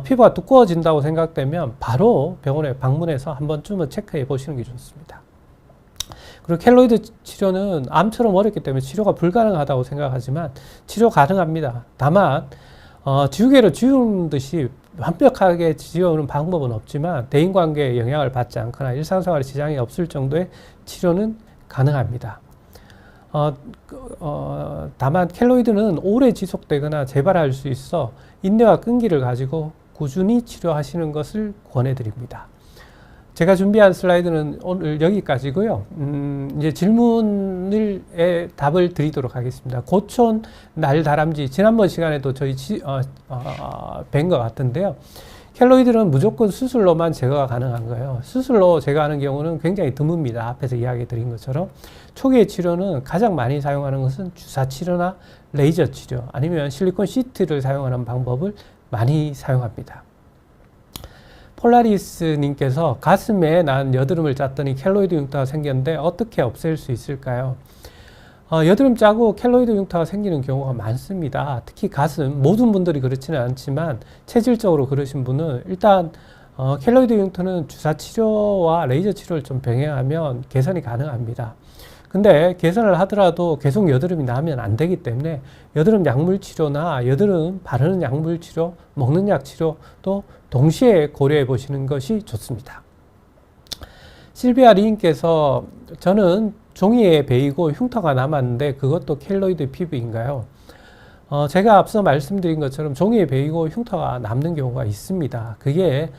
피부가 두꺼워진다고 생각되면 바로 병원에 방문해서 한 번쯤은 체크해 보시는 게 좋습니다. 그리고 켈로이드 치료는 암처럼 어렵기 때문에 치료가 불가능하다고 생각하지만 치료 가능합니다. 다만 지우개로 지우는 듯이 완벽하게 지우는 방법은 없지만 대인관계에 영향을 받지 않거나 일상생활에 지장이 없을 정도의 치료는 가능합니다. 다만 켈로이드는 오래 지속되거나 재발할 수 있어 인내와 끈기를 가지고 꾸준히 치료하시는 것을 권해드립니다. 제가 준비한 슬라이드는 오늘 여기까지고요. 이제 질문에 답을 드리도록 하겠습니다. 고촌 날다람쥐 지난번 시간에도 저희 뵌 것 같은데요. 켈로이드는 무조건 수술로만 제거가 가능한 거예요. 수술로 제거하는 경우는 굉장히 드뭅니다. 앞에서 이야기 드린 것처럼 초기의 치료는 가장 많이 사용하는 것은 주사 치료나 레이저 치료 아니면 실리콘 시트를 사용하는 방법을 많이 사용합니다. 폴라리스님께서 가슴에 난 여드름을 짰더니 켈로이드 흉터가 생겼는데 어떻게 없앨 수 있을까요? 여드름 짜고 켈로이드 흉터가 생기는 경우가 많습니다. 특히 가슴, 모든 분들이 그렇지는 않지만 체질적으로 그러신 분은 일단 켈로이드 흉터는 주사 치료와 레이저 치료를 좀 병행하면 개선이 가능합니다. 근데 개선을 하더라도 계속 여드름이 나면 안 되기 때문에 여드름 약물 치료나 여드름 바르는 약물 치료, 먹는 약 치료도 동시에 고려해 보시는 것이 좋습니다. 실비아 리인께서 저는 종이에 베이고 흉터가 남았는데 그것도 켈로이드 피부인가요? 제가 앞서 말씀드린 것처럼 종이에 베이고 흉터가 남는 경우가 있습니다. 그게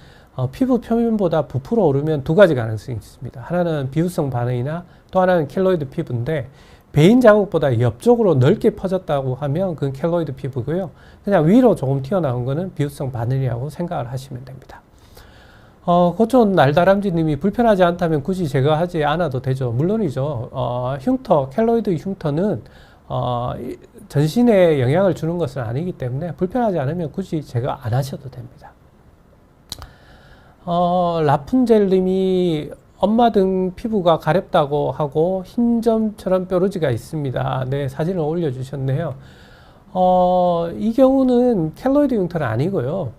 피부 표면보다 부풀어 오르면 두 가지 가능성이 있습니다. 하나는 비후성 반응이나 또 하나는 켈로이드 피부인데, 베인 자국보다 옆쪽으로 넓게 퍼졌다고 하면 그건 켈로이드 피부고요. 그냥 위로 조금 튀어나온 거는 비후성 반응이라고 생각을 하시면 됩니다. 고촌 날다람쥐 님이 불편하지 않다면 굳이 제거하지 않아도 되죠. 물론이죠. 흉터, 켈로이드 흉터는 전신에 영향을 주는 것은 아니기 때문에 불편하지 않으면 굳이 제거 안 하셔도 됩니다. 라푼젤 님이 엄마 등 피부가 가렵다고 하고 흰 점처럼 뾰루지가 있습니다. 네, 사진을 올려주셨네요. 이 경우는 켈로이드 흉터는 아니고요.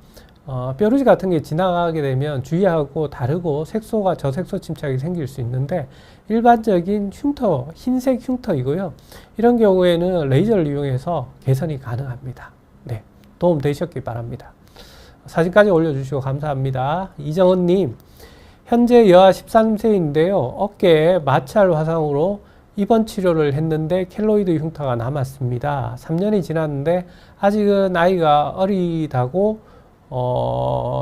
뾰루지 같은 게 지나가게 되면 주의하고 다르고 색소가 저색소 침착이 생길 수 있는데, 일반적인 흉터, 흰색 흉터이고요. 이런 경우에는 레이저를 이용해서 개선이 가능합니다. 네, 도움 되셨기 바랍니다. 사진까지 올려주시고 감사합니다. 이정은님, 현재 여아 13세인데요. 어깨에 마찰 화상으로 입원 치료를 했는데 켈로이드 흉터가 남았습니다. 3년이 지났는데 아직은 아이가 어리다고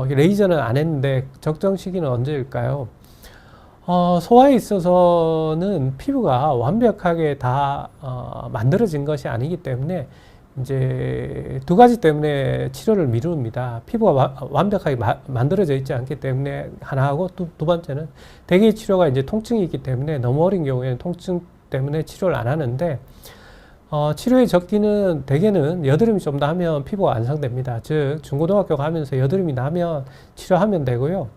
레이저는 안 했는데 적정 시기는 언제일까요? 소아에 있어서는 피부가 완벽하게 다 만들어진 것이 아니기 때문에 이제 두 가지 때문에 치료를 미룹니다. 피부가 완벽하게 만들어져 있지 않기 때문에 하나하고, 두 번째는 대개 치료가 이제 통증이 있기 때문에 너무 어린 경우에는 통증 때문에 치료를 안 하는데, 치료의 적기는 대개는 여드름이 좀 나면 피부가 완성됩니다. 즉 중고등학교 가면서 여드름이 나면 치료하면 되고요.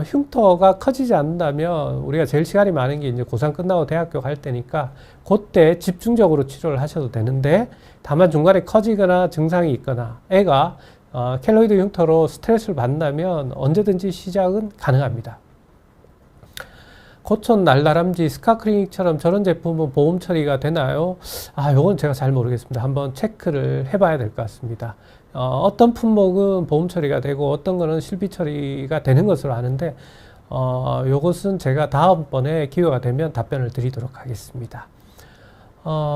흉터가 커지지 않는다면 우리가 제일 시간이 많은 게 이제 고3 끝나고 대학교 갈 때니까 그때 집중적으로 치료를 하셔도 되는데, 다만 중간에 커지거나 증상이 있거나 애가 켈로이드 흉터로 스트레스를 받는다면 언제든지 시작은 가능합니다. 고촌 날다람쥐 스카클리닉처럼 저런 제품은 보험 처리가 되나요? 요건 제가 잘 모르겠습니다. 한번 체크를 해봐야 될 것 같습니다. 어떤 품목은 보험 처리가 되고 어떤 거는 실비 처리가 되는 것으로 아는데, 요것은 제가 다음번에 기회가 되면 답변을 드리도록 하겠습니다.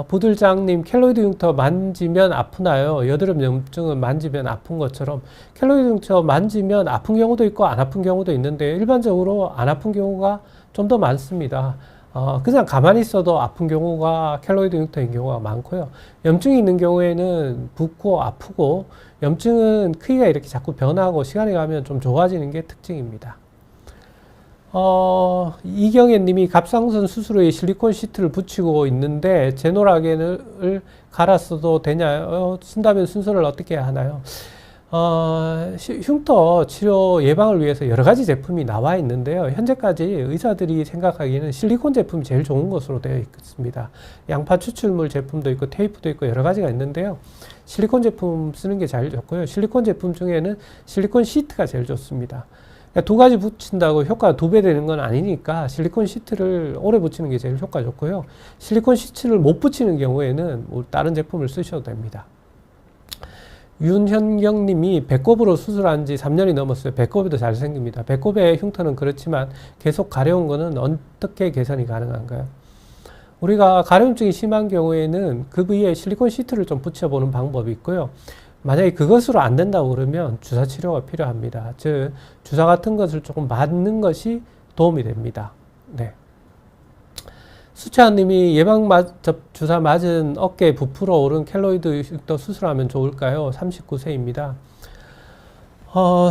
부들장님, 켈로이드 흉터 만지면 아프나요? 여드름 염증은 만지면 아픈 것처럼 켈로이드 흉터 만지면 아픈 경우도 있고 안 아픈 경우도 있는데, 일반적으로 안 아픈 경우가 좀 더 많습니다. 그냥 가만히 있어도 아픈 경우가 켈로이드 흉터인 경우가 많고요. 염증이 있는 경우에는 붓고 아프고, 염증은 크기가 이렇게 자꾸 변하고 시간이 가면 좀 좋아지는 게 특징입니다. 이경혜 님이 갑상선 수술 후에 실리콘 시트를 붙이고 있는데 제노라겐을 갈았어도 되냐요? 쓴다면 순서를 어떻게 하나요? 흉터 치료 예방을 위해서 여러 가지 제품이 나와 있는데요. 현재까지 의사들이 생각하기에는 실리콘 제품이 제일 좋은 것으로 되어 있습니다. 양파 추출물 제품도 있고 테이프도 있고 여러 가지가 있는데요. 실리콘 제품 쓰는 게 제일 좋고요. 실리콘 제품 중에는 실리콘 시트가 제일 좋습니다. 두 가지 붙인다고 효과가 2배 되는 건 아니니까 실리콘 시트를 오래 붙이는 게 제일 효과 좋고요. 실리콘 시트를 못 붙이는 경우에는 다른 제품을 쓰셔도 됩니다. 윤현경 님이 배꼽으로 수술한 지 3년이 넘었어요. 배꼽이 더 잘생깁니다. 배꼽의 흉터는 그렇지만 계속 가려운 거는 어떻게 개선이 가능한가요? 우리가 가려움증이 심한 경우에는 그 부위에 실리콘 시트를 좀 붙여보는 방법이 있고요. 만약에 그것으로 안 된다고 그러면 주사 치료가 필요합니다. 즉 주사 같은 것을 조금 맞는 것이 도움이 됩니다. 네. 수채아님이 주사 맞은 어깨에 부풀어 오른 켈로이드 흉터 수술하면 좋을까요? 39세입니다.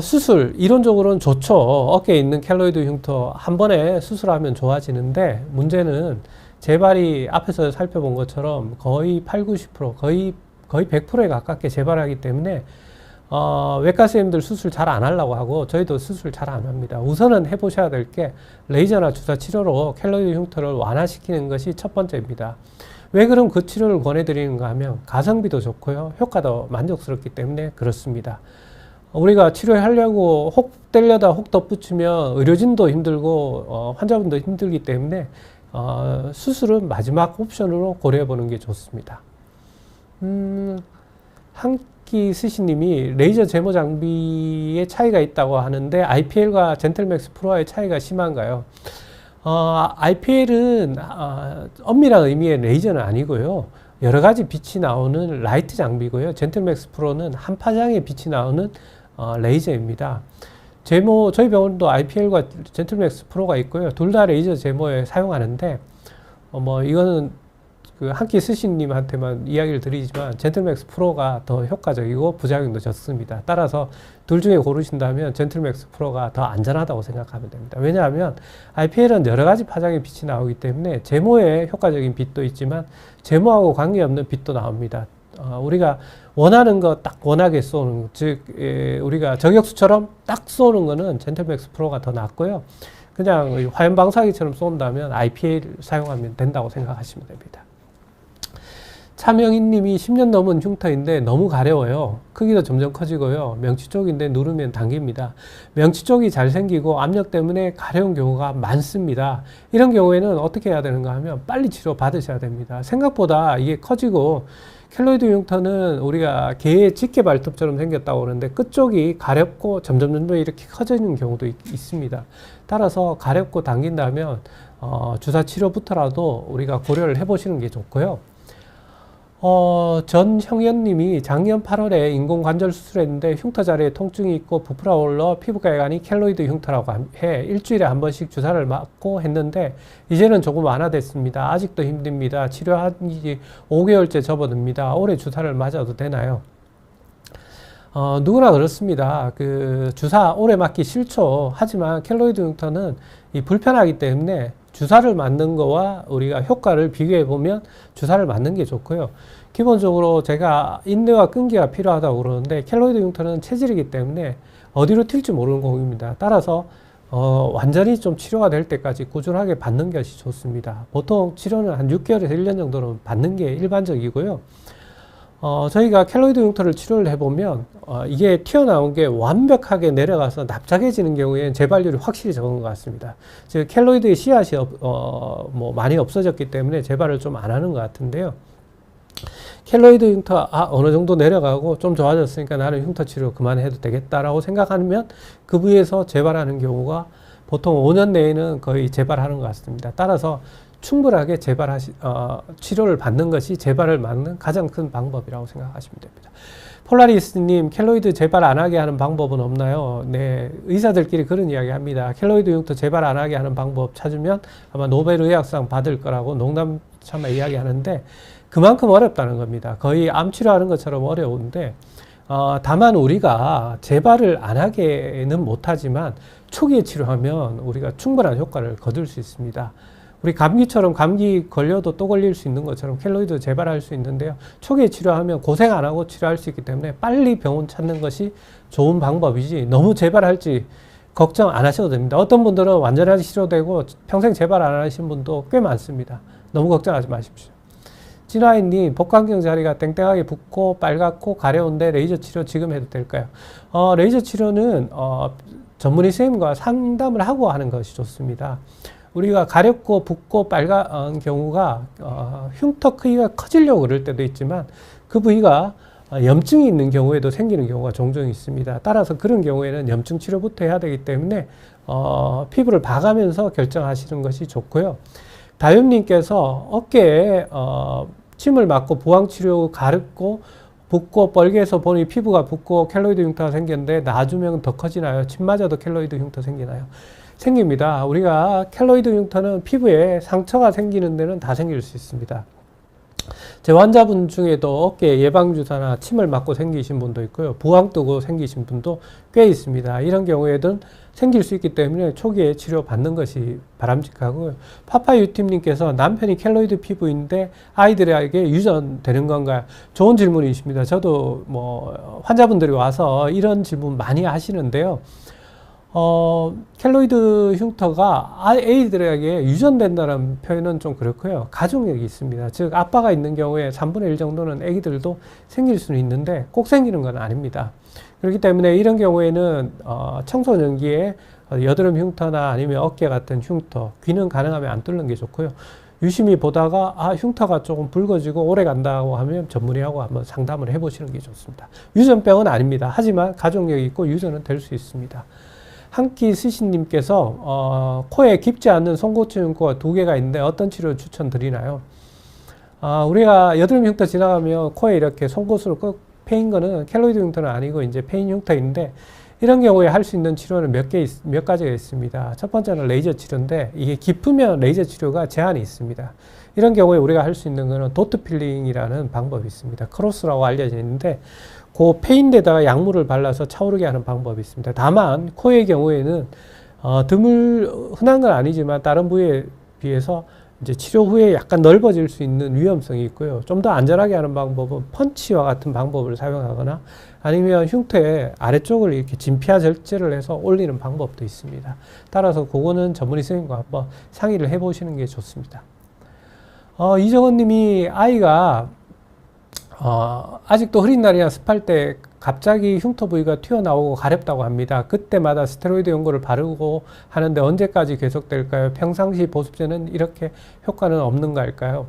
수술 이론적으로는 좋죠. 어깨에 있는 켈로이드 흉터 한 번에 수술하면 좋아지는데, 문제는 재발이 앞에서 살펴본 것처럼 거의 80-90% 거의 100%에 가깝게 재발하기 때문에 외과 선생님들 수술 잘 안 하려고 하고 저희도 수술 잘 안 합니다. 우선은 해보셔야 될 게 레이저나 주사 치료로 켈로이드 흉터를 완화시키는 것이 첫 번째입니다. 왜 그럼 그 치료를 권해드리는가 하면 가성비도 좋고요, 효과도 만족스럽기 때문에 그렇습니다. 우리가 치료하려고 혹 때려다 혹 덧붙이면 의료진도 힘들고 환자분도 힘들기 때문에 수술은 마지막 옵션으로 고려해보는 게 좋습니다. 한끼 스시님이 레이저 제모 장비의 차이가 있다고 하는데 IPL과 젠틀맥스 프로와의 차이가 심한가요? IPL은 엄밀한 의미의 레이저는 아니고요. 여러 가지 빛이 나오는 라이트 장비고요. 젠틀맥스 프로는 한 파장의 빛이 나오는 레이저입니다. 제모, 저희 병원도 IPL과 젠틀맥스 프로가 있고요. 둘 다 레이저 제모에 사용하는데, 이거는 그 한 끼 스시님한테만 이야기를 드리지만, 젠틀맥스 프로가 더 효과적이고 부작용도 적습니다. 따라서 둘 중에 고르신다면 젠틀맥스 프로가 더 안전하다고 생각하면 됩니다. 왜냐하면 IPL은 여러 가지 파장의 빛이 나오기 때문에 제모에 효과적인 빛도 있지만, 제모하고 관계없는 빛도 나옵니다. 우리가 원하는 거 딱 원하게 쏘는, 즉, 우리가 저격수처럼 딱 쏘는 거는 젠틀맥스 프로가 더 낫고요. 그냥 화염 방사기처럼 쏜다면 IPL 사용하면 된다고 생각하시면 됩니다. 차명인 님이 10년 넘은 흉터인데 너무 가려워요. 크기도 점점 커지고요. 명치 쪽인데 누르면 당깁니다. 명치 쪽이 잘 생기고 압력 때문에 가려운 경우가 많습니다. 이런 경우에는 어떻게 해야 되는가 하면 빨리 치료 받으셔야 됩니다. 생각보다 이게 커지고, 켈로이드 흉터는 우리가 개의 직계 발톱처럼 생겼다고 그러는데 끝쪽이 가렵고 점점 이렇게 커지는 경우도 있습니다. 따라서 가렵고 당긴다면 주사 치료부터라도 우리가 고려를 해보시는 게 좋고요. 전형연님이 작년 8월에 인공관절 수술했는데 흉터 자리에 통증이 있고 부풀어 올라 피부과에 켈로이드 흉터라고 해 일주일에 한 번씩 주사를 맞고 했는데 이제는 조금 완화됐습니다. 아직도 힘듭니다. 치료한 지 5개월째 접어듭니다. 올해 주사를 맞아도 되나요? 누구나 그렇습니다. 그 주사 오래 맞기 싫죠. 하지만 켈로이드 흉터는 불편하기 때문에 주사를 맞는 거와 우리가 효과를 비교해 보면 주사를 맞는 게 좋고요. 기본적으로 제가 인내와 끈기가 필요하다고 그러는데, 켈로이드 흉터는 체질이기 때문에 어디로 튈지 모르는 공입니다. 따라서 완전히 좀 치료가 될 때까지 꾸준하게 받는 것이 좋습니다. 보통 치료는 한 6개월에서 1년 정도는 받는 게 일반적이고요. 저희가 켈로이드 흉터를 치료를 해보면 이게 튀어나온 게 완벽하게 내려가서 납작해지는 경우에는 재발률이 확실히 적은 것 같습니다. 즉 켈로이드의 씨앗이 많이 없어졌기 때문에 재발을 좀 안 하는 것 같은데요. 켈로이드 흉터 어느 정도 내려가고 좀 좋아졌으니까 나는 흉터 치료 그만해도 되겠다라고 생각하면 그 부위에서 재발하는 경우가 보통 5년 내에는 거의 재발하는 것 같습니다. 따라서 충분하게 치료를 받는 것이 재발을 막는 가장 큰 방법이라고 생각하시면 됩니다. 폴라리스님, 켈로이드 재발 안 하게 하는 방법은 없나요? 네, 의사들끼리 그런 이야기 합니다. 켈로이드 흉터 재발 안 하게 하는 방법 찾으면 아마 노벨 의학상 받을 거라고 농담 삼아 이야기 하는데, 그만큼 어렵다는 겁니다. 거의 암 치료하는 것처럼 어려운데, 다만 우리가 재발을 안 하게는 못하지만 초기에 치료하면 우리가 충분한 효과를 거둘 수 있습니다. 우리 감기처럼 감기 걸려도 또 걸릴 수 있는 것처럼 켈로이드 재발할 수 있는데요. 초기에 치료하면 고생 안 하고 치료할 수 있기 때문에 빨리 병원 찾는 것이 좋은 방법이지, 너무 재발할지 걱정 안 하셔도 됩니다. 어떤 분들은 완전하게 치료되고 평생 재발 안 하신 분도 꽤 많습니다. 너무 걱정하지 마십시오. 진화인님, 복강경 자리가 땡땡하게 붓고 빨갛고 가려운데 레이저 치료 지금 해도 될까요? 레이저 치료는 전문의 선생님과 상담을 하고 하는 것이 좋습니다. 우리가 가렵고 붓고 빨간 경우가 흉터 크기가 커지려고 그럴 때도 있지만, 그 부위가 염증이 있는 경우에도 생기는 경우가 종종 있습니다. 따라서 그런 경우에는 염증 치료부터 해야 되기 때문에 피부를 봐가면서 결정하시는 것이 좋고요. 다윤님께서 어깨에 침을 맞고 부항치료 가렵고 붓고 뻘개서 보니 피부가 붓고 켈로이드 흉터가 생겼는데 놔주면 더 커지나요? 침 맞아도 켈로이드 흉터 생기나요? 생깁니다. 우리가 켈로이드 흉터는 피부에 상처가 생기는 데는 다 생길 수 있습니다. 제 환자분 중에도 어깨에 예방주사나 침을 맞고 생기신 분도 있고요. 부항 뜨고 생기신 분도 꽤 있습니다. 이런 경우에는 생길 수 있기 때문에 초기에 치료받는 것이 바람직하고요. 파파유팀님께서 남편이 켈로이드 피부인데 아이들에게 유전되는 건가요? 좋은 질문이십니다. 저도 환자분들이 와서 이런 질문 많이 하시는데요. 켈로이드 흉터가 아이들에게 유전된다는 표현은 좀 그렇고요. 가족력이 있습니다. 즉 아빠가 있는 경우에 3분의 1 정도는 아기들도 생길 수는 있는데 꼭 생기는 건 아닙니다. 그렇기 때문에 이런 경우에는 청소년기에 여드름 흉터나 아니면 어깨 같은 흉터, 귀는 가능하면 안 뚫는 게 좋고요. 유심히 보다가 흉터가 조금 붉어지고 오래 간다고 하면 전문의하고 한번 상담을 해보시는 게 좋습니다. 유전병은 아닙니다. 하지만 가족력이 있고 유전은 될 수 있습니다. 한 끼 스시님께서 코에 깊지 않는 송곳니 흉터가 2개가 있는데 어떤 치료를 추천드리나요? 우리가 여드름 흉터 지나가면 코에 이렇게 송곳으로 꼭 패인 거는 켈로이드 흉터는 아니고 이제 패인 흉터인데, 이런 경우에 할 수 있는 치료는 몇 가지가 있습니다. 첫 번째는 레이저 치료인데, 이게 깊으면 레이저 치료가 제한이 있습니다. 이런 경우에 우리가 할 수 있는 거는 도트 필링이라는 방법이 있습니다. 크로스라고 알려져 있는데, 그 패인데다가 약물을 발라서 차오르게 하는 방법이 있습니다. 다만 코의 경우에는 흔한 건 아니지만 다른 부위에 비해서 이제 치료 후에 약간 넓어질 수 있는 위험성이 있고요. 좀 더 안전하게 하는 방법은 펀치와 같은 방법을 사용하거나, 아니면 흉터의 아래쪽을 이렇게 진피화 절제를 해서 올리는 방법도 있습니다. 따라서 그거는 전문의 선생님과 한번 상의를 해보시는 게 좋습니다. 이정은 님이 아이가 아직도 흐린 날이나 습할 때 갑자기 흉터 부위가 튀어나오고 가렵다고 합니다. 그때마다 스테로이드 연고를 바르고 하는데 언제까지 계속될까요? 평상시 보습제는 이렇게 효과는 없는가일까요?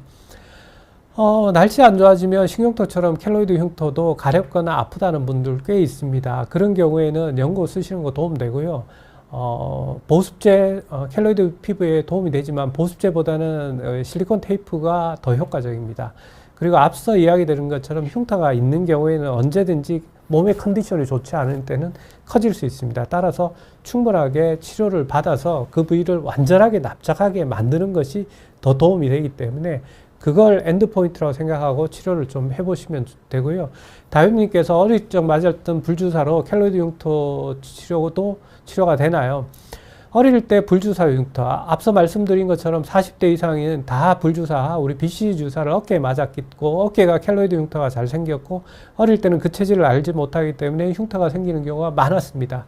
날씨 안 좋아지면 식용토처럼 켈로이드 흉터도 가렵거나 아프다는 분들 꽤 있습니다. 그런 경우에는 연고 쓰시는 거 도움되고요. 보습제, 켈로이드 피부에 도움이 되지만 보습제보다는 실리콘 테이프가 더 효과적입니다. 그리고 앞서 이야기드린 것처럼 흉터가 있는 경우에는 언제든지 몸의 컨디션이 좋지 않을 때는 커질 수 있습니다. 따라서 충분하게 치료를 받아서 그 부위를 완전하게 납작하게 만드는 것이 더 도움이 되기 때문에 그걸 엔드포인트라고 생각하고 치료를 좀 해보시면 되고요. 다윗님께서 어릴 적 맞았던 불주사로 켈로이드 흉터 치료가 되나요? 어릴 때 불주사 흉터, 앞서 말씀드린 것처럼 40대 이상은 다 불주사, 우리 BCG 주사를 어깨에 맞았고, 어깨가 켈로이드 흉터가 잘 생겼고, 어릴 때는 그 체질을 알지 못하기 때문에 흉터가 생기는 경우가 많았습니다.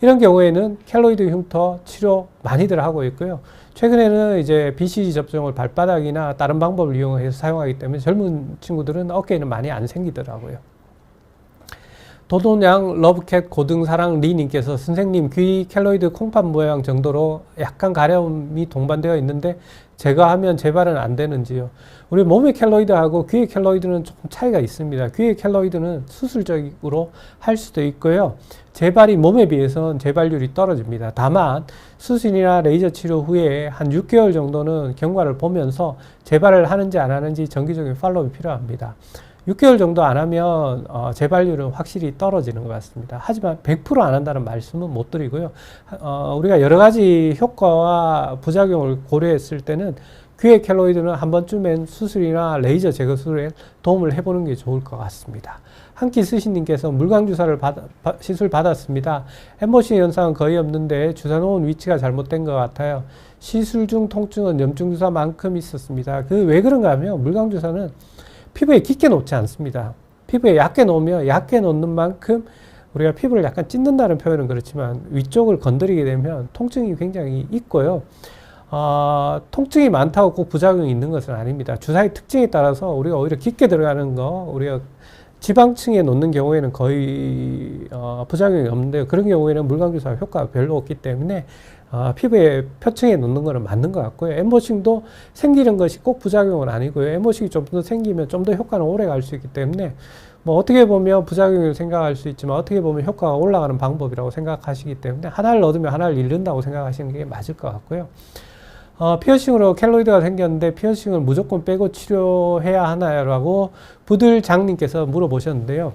이런 경우에는 켈로이드 흉터 치료 많이들 하고 있고요. 최근에는 이제 BCG 접종을 발바닥이나 다른 방법을 이용해서 사용하기 때문에 젊은 친구들은 어깨에는 많이 안 생기더라고요. 도돈양 러브캣 고등사랑 리님께서 선생님 귀 켈로이드 콩팥 모양 정도로 약간 가려움이 동반되어 있는데 제거하면 재발은 안 되는지요? 우리 몸의 켈로이드하고 귀의 켈로이드는 조금 차이가 있습니다. 귀의 켈로이드는 수술적으로 할 수도 있고요. 재발이 몸에 비해서는 재발률이 떨어집니다. 다만 수술이나 레이저 치료 후에 한 6개월 정도는 경과를 보면서 재발을 하는지 안 하는지 정기적인 팔로우가 필요합니다. 6개월 정도 안 하면 재발률은 확실히 떨어지는 것 같습니다. 하지만 100% 안 한다는 말씀은 못 드리고요. 우리가 여러 가지 효과와 부작용을 고려했을 때는 귀의 켈로이드는 한 번쯤엔 수술이나 레이저 제거 수술에 도움을 해보는 게 좋을 것 같습니다. 한끼 스시님께서 물광 주사를 시술 받았습니다. 엠보싱 현상은 거의 없는데 주사 놓은 위치가 잘못된 것 같아요. 시술 중 통증은 염증 주사만큼 있었습니다. 왜 그런가 하면 물광 주사는 피부에 깊게 놓지 않습니다. 피부에 얕게 놓으면 얕게 놓는 만큼 우리가 피부를 약간 찢는다는 표현은 그렇지만 위쪽을 건드리게 되면 통증이 굉장히 있고요. 통증이 많다고 꼭 부작용이 있는 것은 아닙니다. 주사의 특징에 따라서 우리가 오히려 깊게 들어가는 거, 우리가 지방층에 놓는 경우에는 거의 부작용이 없는데, 그런 경우에는 물광주사 효과가 별로 없기 때문에 피부에 표층에 놓는 거는 맞는 것 같고요. 엠보싱도 생기는 것이 꼭 부작용은 아니고요. 엠보싱이 좀 더 생기면 좀 더 효과는 오래 갈 수 있기 때문에 뭐 어떻게 보면 부작용을 생각할 수 있지만 어떻게 보면 효과가 올라가는 방법이라고 생각하시기 때문에 하나를 얻으면 하나를 잃는다고 생각하시는 게 맞을 것 같고요. 피어싱으로 켈로이드가 생겼는데 피어싱을 무조건 빼고 치료해야 하나요? 라고 부들장님께서 물어보셨는데요.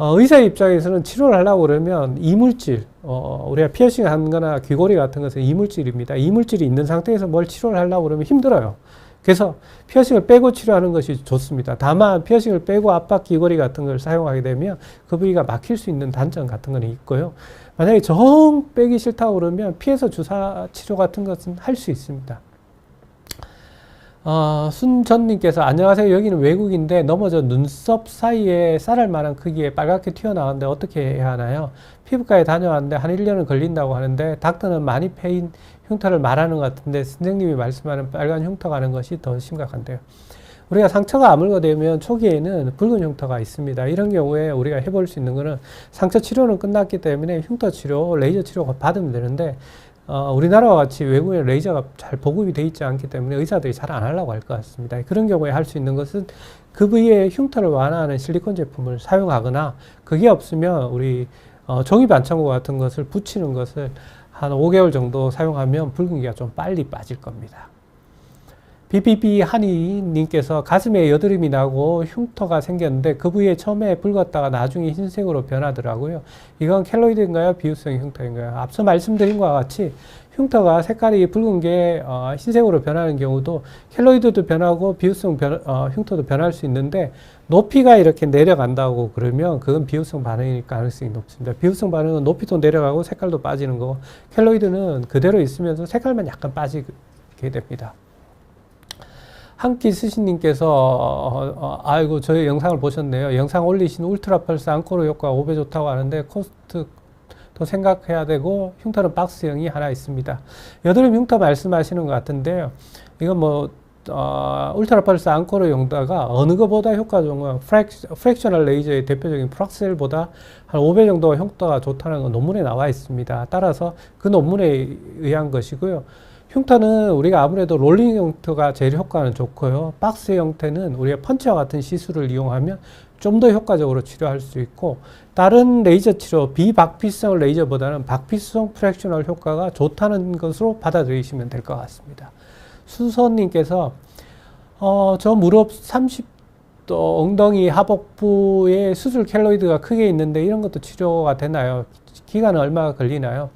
의사 입장에서는 치료를 하려고 그러면 이물질, 우리가 피어싱 한 거나 귀걸이 같은 것은 이물질입니다. 이물질이 있는 상태에서 뭘 치료를 하려고 그러면 힘들어요. 그래서 피어싱을 빼고 치료하는 것이 좋습니다. 다만 피어싱을 빼고 압박 귀걸이 같은 걸 사용하게 되면 그 부위가 막힐 수 있는 단점 같은 건 있고요. 만약에 정 빼기 싫다고 그러면 피해서 주사 치료 같은 것은 할 수 있습니다. 순전님께서 안녕하세요. 여기는 외국인데 넘어져 눈썹 사이에 쌀알 만한 크기의 빨갛게 튀어나왔는데 어떻게 해야 하나요? 피부과에 다녀왔는데 한 1년은 걸린다고 하는데 닥터는 많이 패인 흉터를 말하는 것 같은데 선생님이 말씀하는 빨간 흉터가 하는 것이 더 심각한데요. 우리가 상처가 아물거되면 초기에는 붉은 흉터가 있습니다. 이런 경우에 우리가 해볼 수 있는 것은 상처 치료는 끝났기 때문에 흉터 치료, 레이저 치료가 받으면 되는데 우리나라와 같이 외국에 레이저가 잘 보급이 되어 있지 않기 때문에 의사들이 잘 안 하려고 할 것 같습니다. 그런 경우에 할 수 있는 것은 그 부위에 흉터를 완화하는 실리콘 제품을 사용하거나 그게 없으면 우리 종이 반창고 같은 것을 붙이는 것을 한 5개월 정도 사용하면 붉은기가 좀 빨리 빠질 겁니다. BBB 한이님께서 가슴에 여드름이 나고 흉터가 생겼는데 그 부위에 처음에 붉었다가 나중에 흰색으로 변하더라고요. 이건 켈로이드인가요? 비유성 흉터인가요? 앞서 말씀드린 것과 같이 흉터가 색깔이 붉은 게 흰색으로 변하는 경우도 켈로이드도 변하고 비유성 흉터도 변할 수 있는데 높이가 이렇게 내려간다고 그러면 그건 비유성 반응일 가능성이 높습니다. 비유성 반응은 높이도 내려가고 색깔도 빠지는 거고 켈로이드는 그대로 있으면서 색깔만 약간 빠지게 됩니다. 한끼 스시님께서 아이고 저희 영상을 보셨네요. 영상 올리신 울트라 펄스 앙코르 효과 5배 좋다고 하는데 코스트도 생각해야 되고 흉터는 박스형이 하나 있습니다. 여드름 흉터 말씀하시는 것 같은데요. 이건 뭐 울트라 펄스 앙코르 용도가 어느 것보다 효과 좋은 건 프랙셔널 레이저의 대표적인 프락셀보다 한 5배 정도 흉터가 좋다는 건 논문에 나와 있습니다. 따라서 그 논문에 의한 것이고요. 흉터는 우리가 아무래도 롤링 형태가 제일 효과는 좋고요. 박스 형태는 우리가 펀치와 같은 시술을 이용하면 좀 더 효과적으로 치료할 수 있고 다른 레이저 치료, 비박피성 레이저보다는 박피성 프랙셔널 효과가 좋다는 것으로 받아들이시면 될 것 같습니다. 수선님께서 저 무릎 30도 엉덩이 하복부에 수술 켈로이드가 크게 있는데 이런 것도 치료가 되나요? 기간은 얼마나 걸리나요?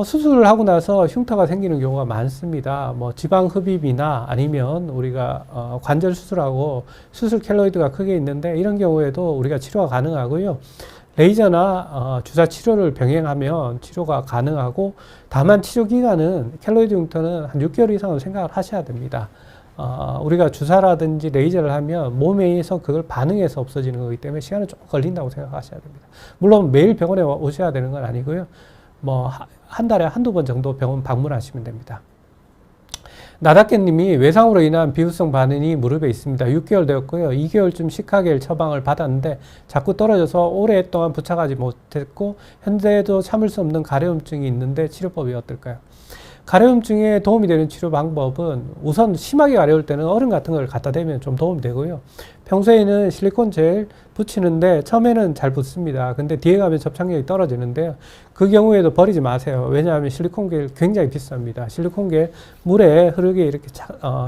수술을 하고 나서 흉터가 생기는 경우가 많습니다. 뭐 지방 흡입이나 아니면 우리가 관절 수술하고 수술 켈로이드가 크게 있는데 이런 경우에도 우리가 치료가 가능하고요. 레이저나 주사 치료를 병행하면 치료가 가능하고 다만 치료 기간은 켈로이드 흉터는 한 6개월 이상은 생각을 하셔야 됩니다. 우리가 주사라든지 레이저를 하면 몸에서 그걸 반응해서 없어지는 거기 때문에 시간은 조금 걸린다고 생각하셔야 됩니다. 물론 매일 병원에 오셔야 되는 건 아니고요. 뭐 한 달에 한두 번 정도 병원 방문하시면 됩니다. 나다케님이 외상으로 인한 비후성 반응이 무릎에 있습니다. 6개월 되었고요. 2개월쯤 시카겔 처방을 받았는데 자꾸 떨어져서 오랫동안 부착하지 못했고 현재도 참을 수 없는 가려움증이 있는데 치료법이 어떨까요? 가려움증에 도움이 되는 치료 방법은 우선 심하게 가려울 때는 얼음 같은 걸 갖다 대면 좀 도움이 되고요. 평소에는 실리콘 젤 붙이는데 처음에는 잘 붙습니다. 근데 뒤에 가면 접착력이 떨어지는데요. 그 경우에도 버리지 마세요. 왜냐하면 실리콘 겔 굉장히 비쌉니다. 실리콘 겔 물에 흐르게 이렇게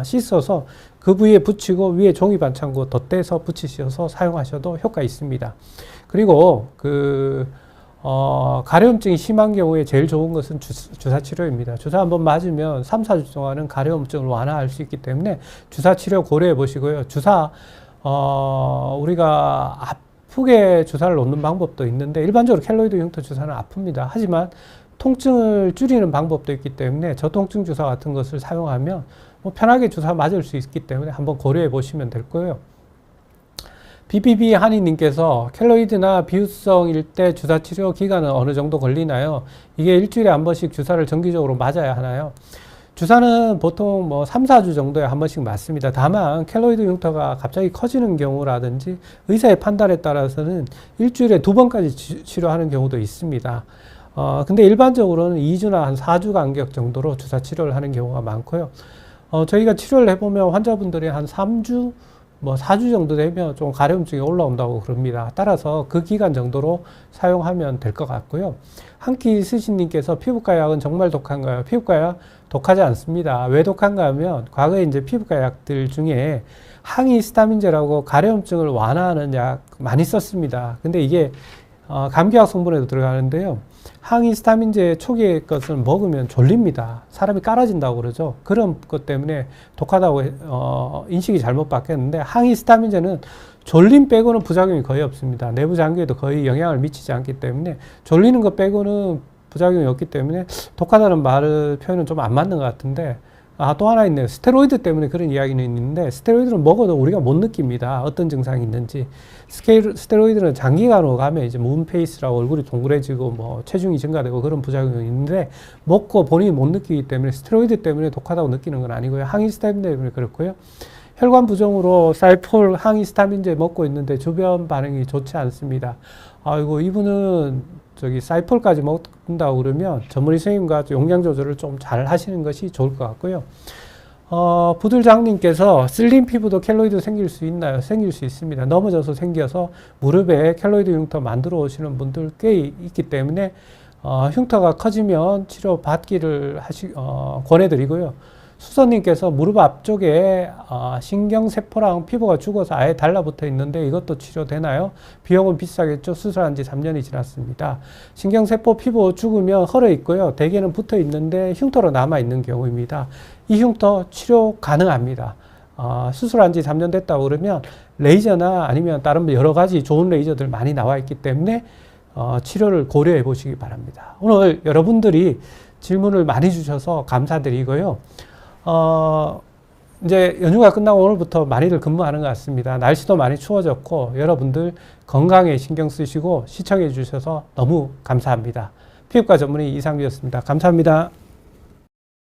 씻어서 그 부위에 붙이고 위에 종이 반창고 덧대서 붙이셔서 사용하셔도 효과 있습니다. 그리고 가려움증이 심한 경우에 제일 좋은 것은 주사 치료입니다. 주사 한번 맞으면 3, 4주 동안은 가려움증을 완화할 수 있기 때문에 주사 치료 고려해 보시고요. 주사, 우리가 아프게 주사를 놓는 방법도 있는데 일반적으로 켈로이드 흉터 주사는 아픕니다. 하지만 통증을 줄이는 방법도 있기 때문에 저통증 주사 같은 것을 사용하면 뭐 편하게 주사 맞을 수 있기 때문에 한번 고려해 보시면 될 거예요. BBB 한이님께서 켈로이드나 비후성일 때 주사 치료 기간은 어느 정도 걸리나요? 이게 일주일에 한 번씩 주사를 정기적으로 맞아야 하나요? 주사는 보통 뭐 3, 4주 정도에 한 번씩 맞습니다. 다만 켈로이드 흉터가 갑자기 커지는 경우라든지 의사의 판단에 따라서는 일주일에 2번까지 치료하는 경우도 있습니다. 근데 일반적으로는 2주나 한 4주 간격 정도로 주사 치료를 하는 경우가 많고요. 저희가 치료를 해보면 환자분들이 한 3주, 뭐 4주 정도 되면 좀 가려움증이 올라온다고 그럽니다. 따라서 그 기간 정도로 사용하면 될 것 같고요. 한끼 스시님께서 피부과 약은 정말 독한가요? 피부과 약 독하지 않습니다. 왜 독한가 하면 과거에 이제 피부과 약들 중에 항히스타민제라고 가려움증을 완화하는 약 많이 썼습니다. 근데 이게 감기약 성분에도 들어가는데요. 항히스타민제 초기의 것을 먹으면 졸립니다. 사람이 깔아진다고 그러죠. 그런 것 때문에 독하다고 인식이 잘못 바뀌었는데 항히스타민제는 졸림 빼고는 부작용이 거의 없습니다. 내부 장기에도 거의 영향을 미치지 않기 때문에 졸리는 것 빼고는 부작용이 없기 때문에 독하다는 표현은 좀 안 맞는 것 같은데 또 하나 있네요. 스테로이드 때문에 그런 이야기는 있는데 스테로이드는 먹어도 우리가 못 느낍니다. 어떤 증상이 있는지. 스테로이드는 장기간으로 가면 이제 문페이스라고 얼굴이 동그래지고 뭐 체중이 증가되고 그런 부작용이 있는데 먹고 본인이 못 느끼기 때문에 스테로이드 때문에 독하다고 느끼는 건 아니고요. 항히스타민 때문에 그렇고요. 혈관 부종으로 사이폴 항히스타민제 먹고 있는데 주변 반응이 좋지 않습니다. 아이고 이분은 사이폴까지 먹는다고 그러면 전문의 선생님과 용량 조절을 좀 잘 하시는 것이 좋을 것 같고요. 부들장님께서 슬림 피부도 켈로이드 생길 수 있나요? 생길 수 있습니다. 넘어져서 생겨서 무릎에 켈로이드 흉터 만들어 오시는 분들 꽤 있기 때문에 흉터가 커지면 치료 받기를 권해드리고요. 수선님께서 무릎 앞쪽에 신경세포랑 피부가 죽어서 아예 달라붙어 있는데 이것도 치료되나요? 비용은 비싸겠죠? 수술한 지 3년이 지났습니다. 신경세포 피부 죽으면 헐어 있고요. 대개는 붙어 있는데 흉터로 남아 있는 경우입니다. 이 흉터 치료 가능합니다. 수술한 지 3년 됐다고 그러면 레이저나 아니면 다른 여러 가지 좋은 레이저들 많이 나와 있기 때문에 치료를 고려해 보시기 바랍니다. 오늘 여러분들이 질문을 많이 주셔서 감사드리고요. 이제 연휴가 끝나고 오늘부터 많이들 근무하는 것 같습니다. 날씨도 많이 추워졌고 여러분들 건강에 신경 쓰시고 시청해 주셔서 너무 감사합니다. 피부과 전문의 이상규였습니다. 감사합니다.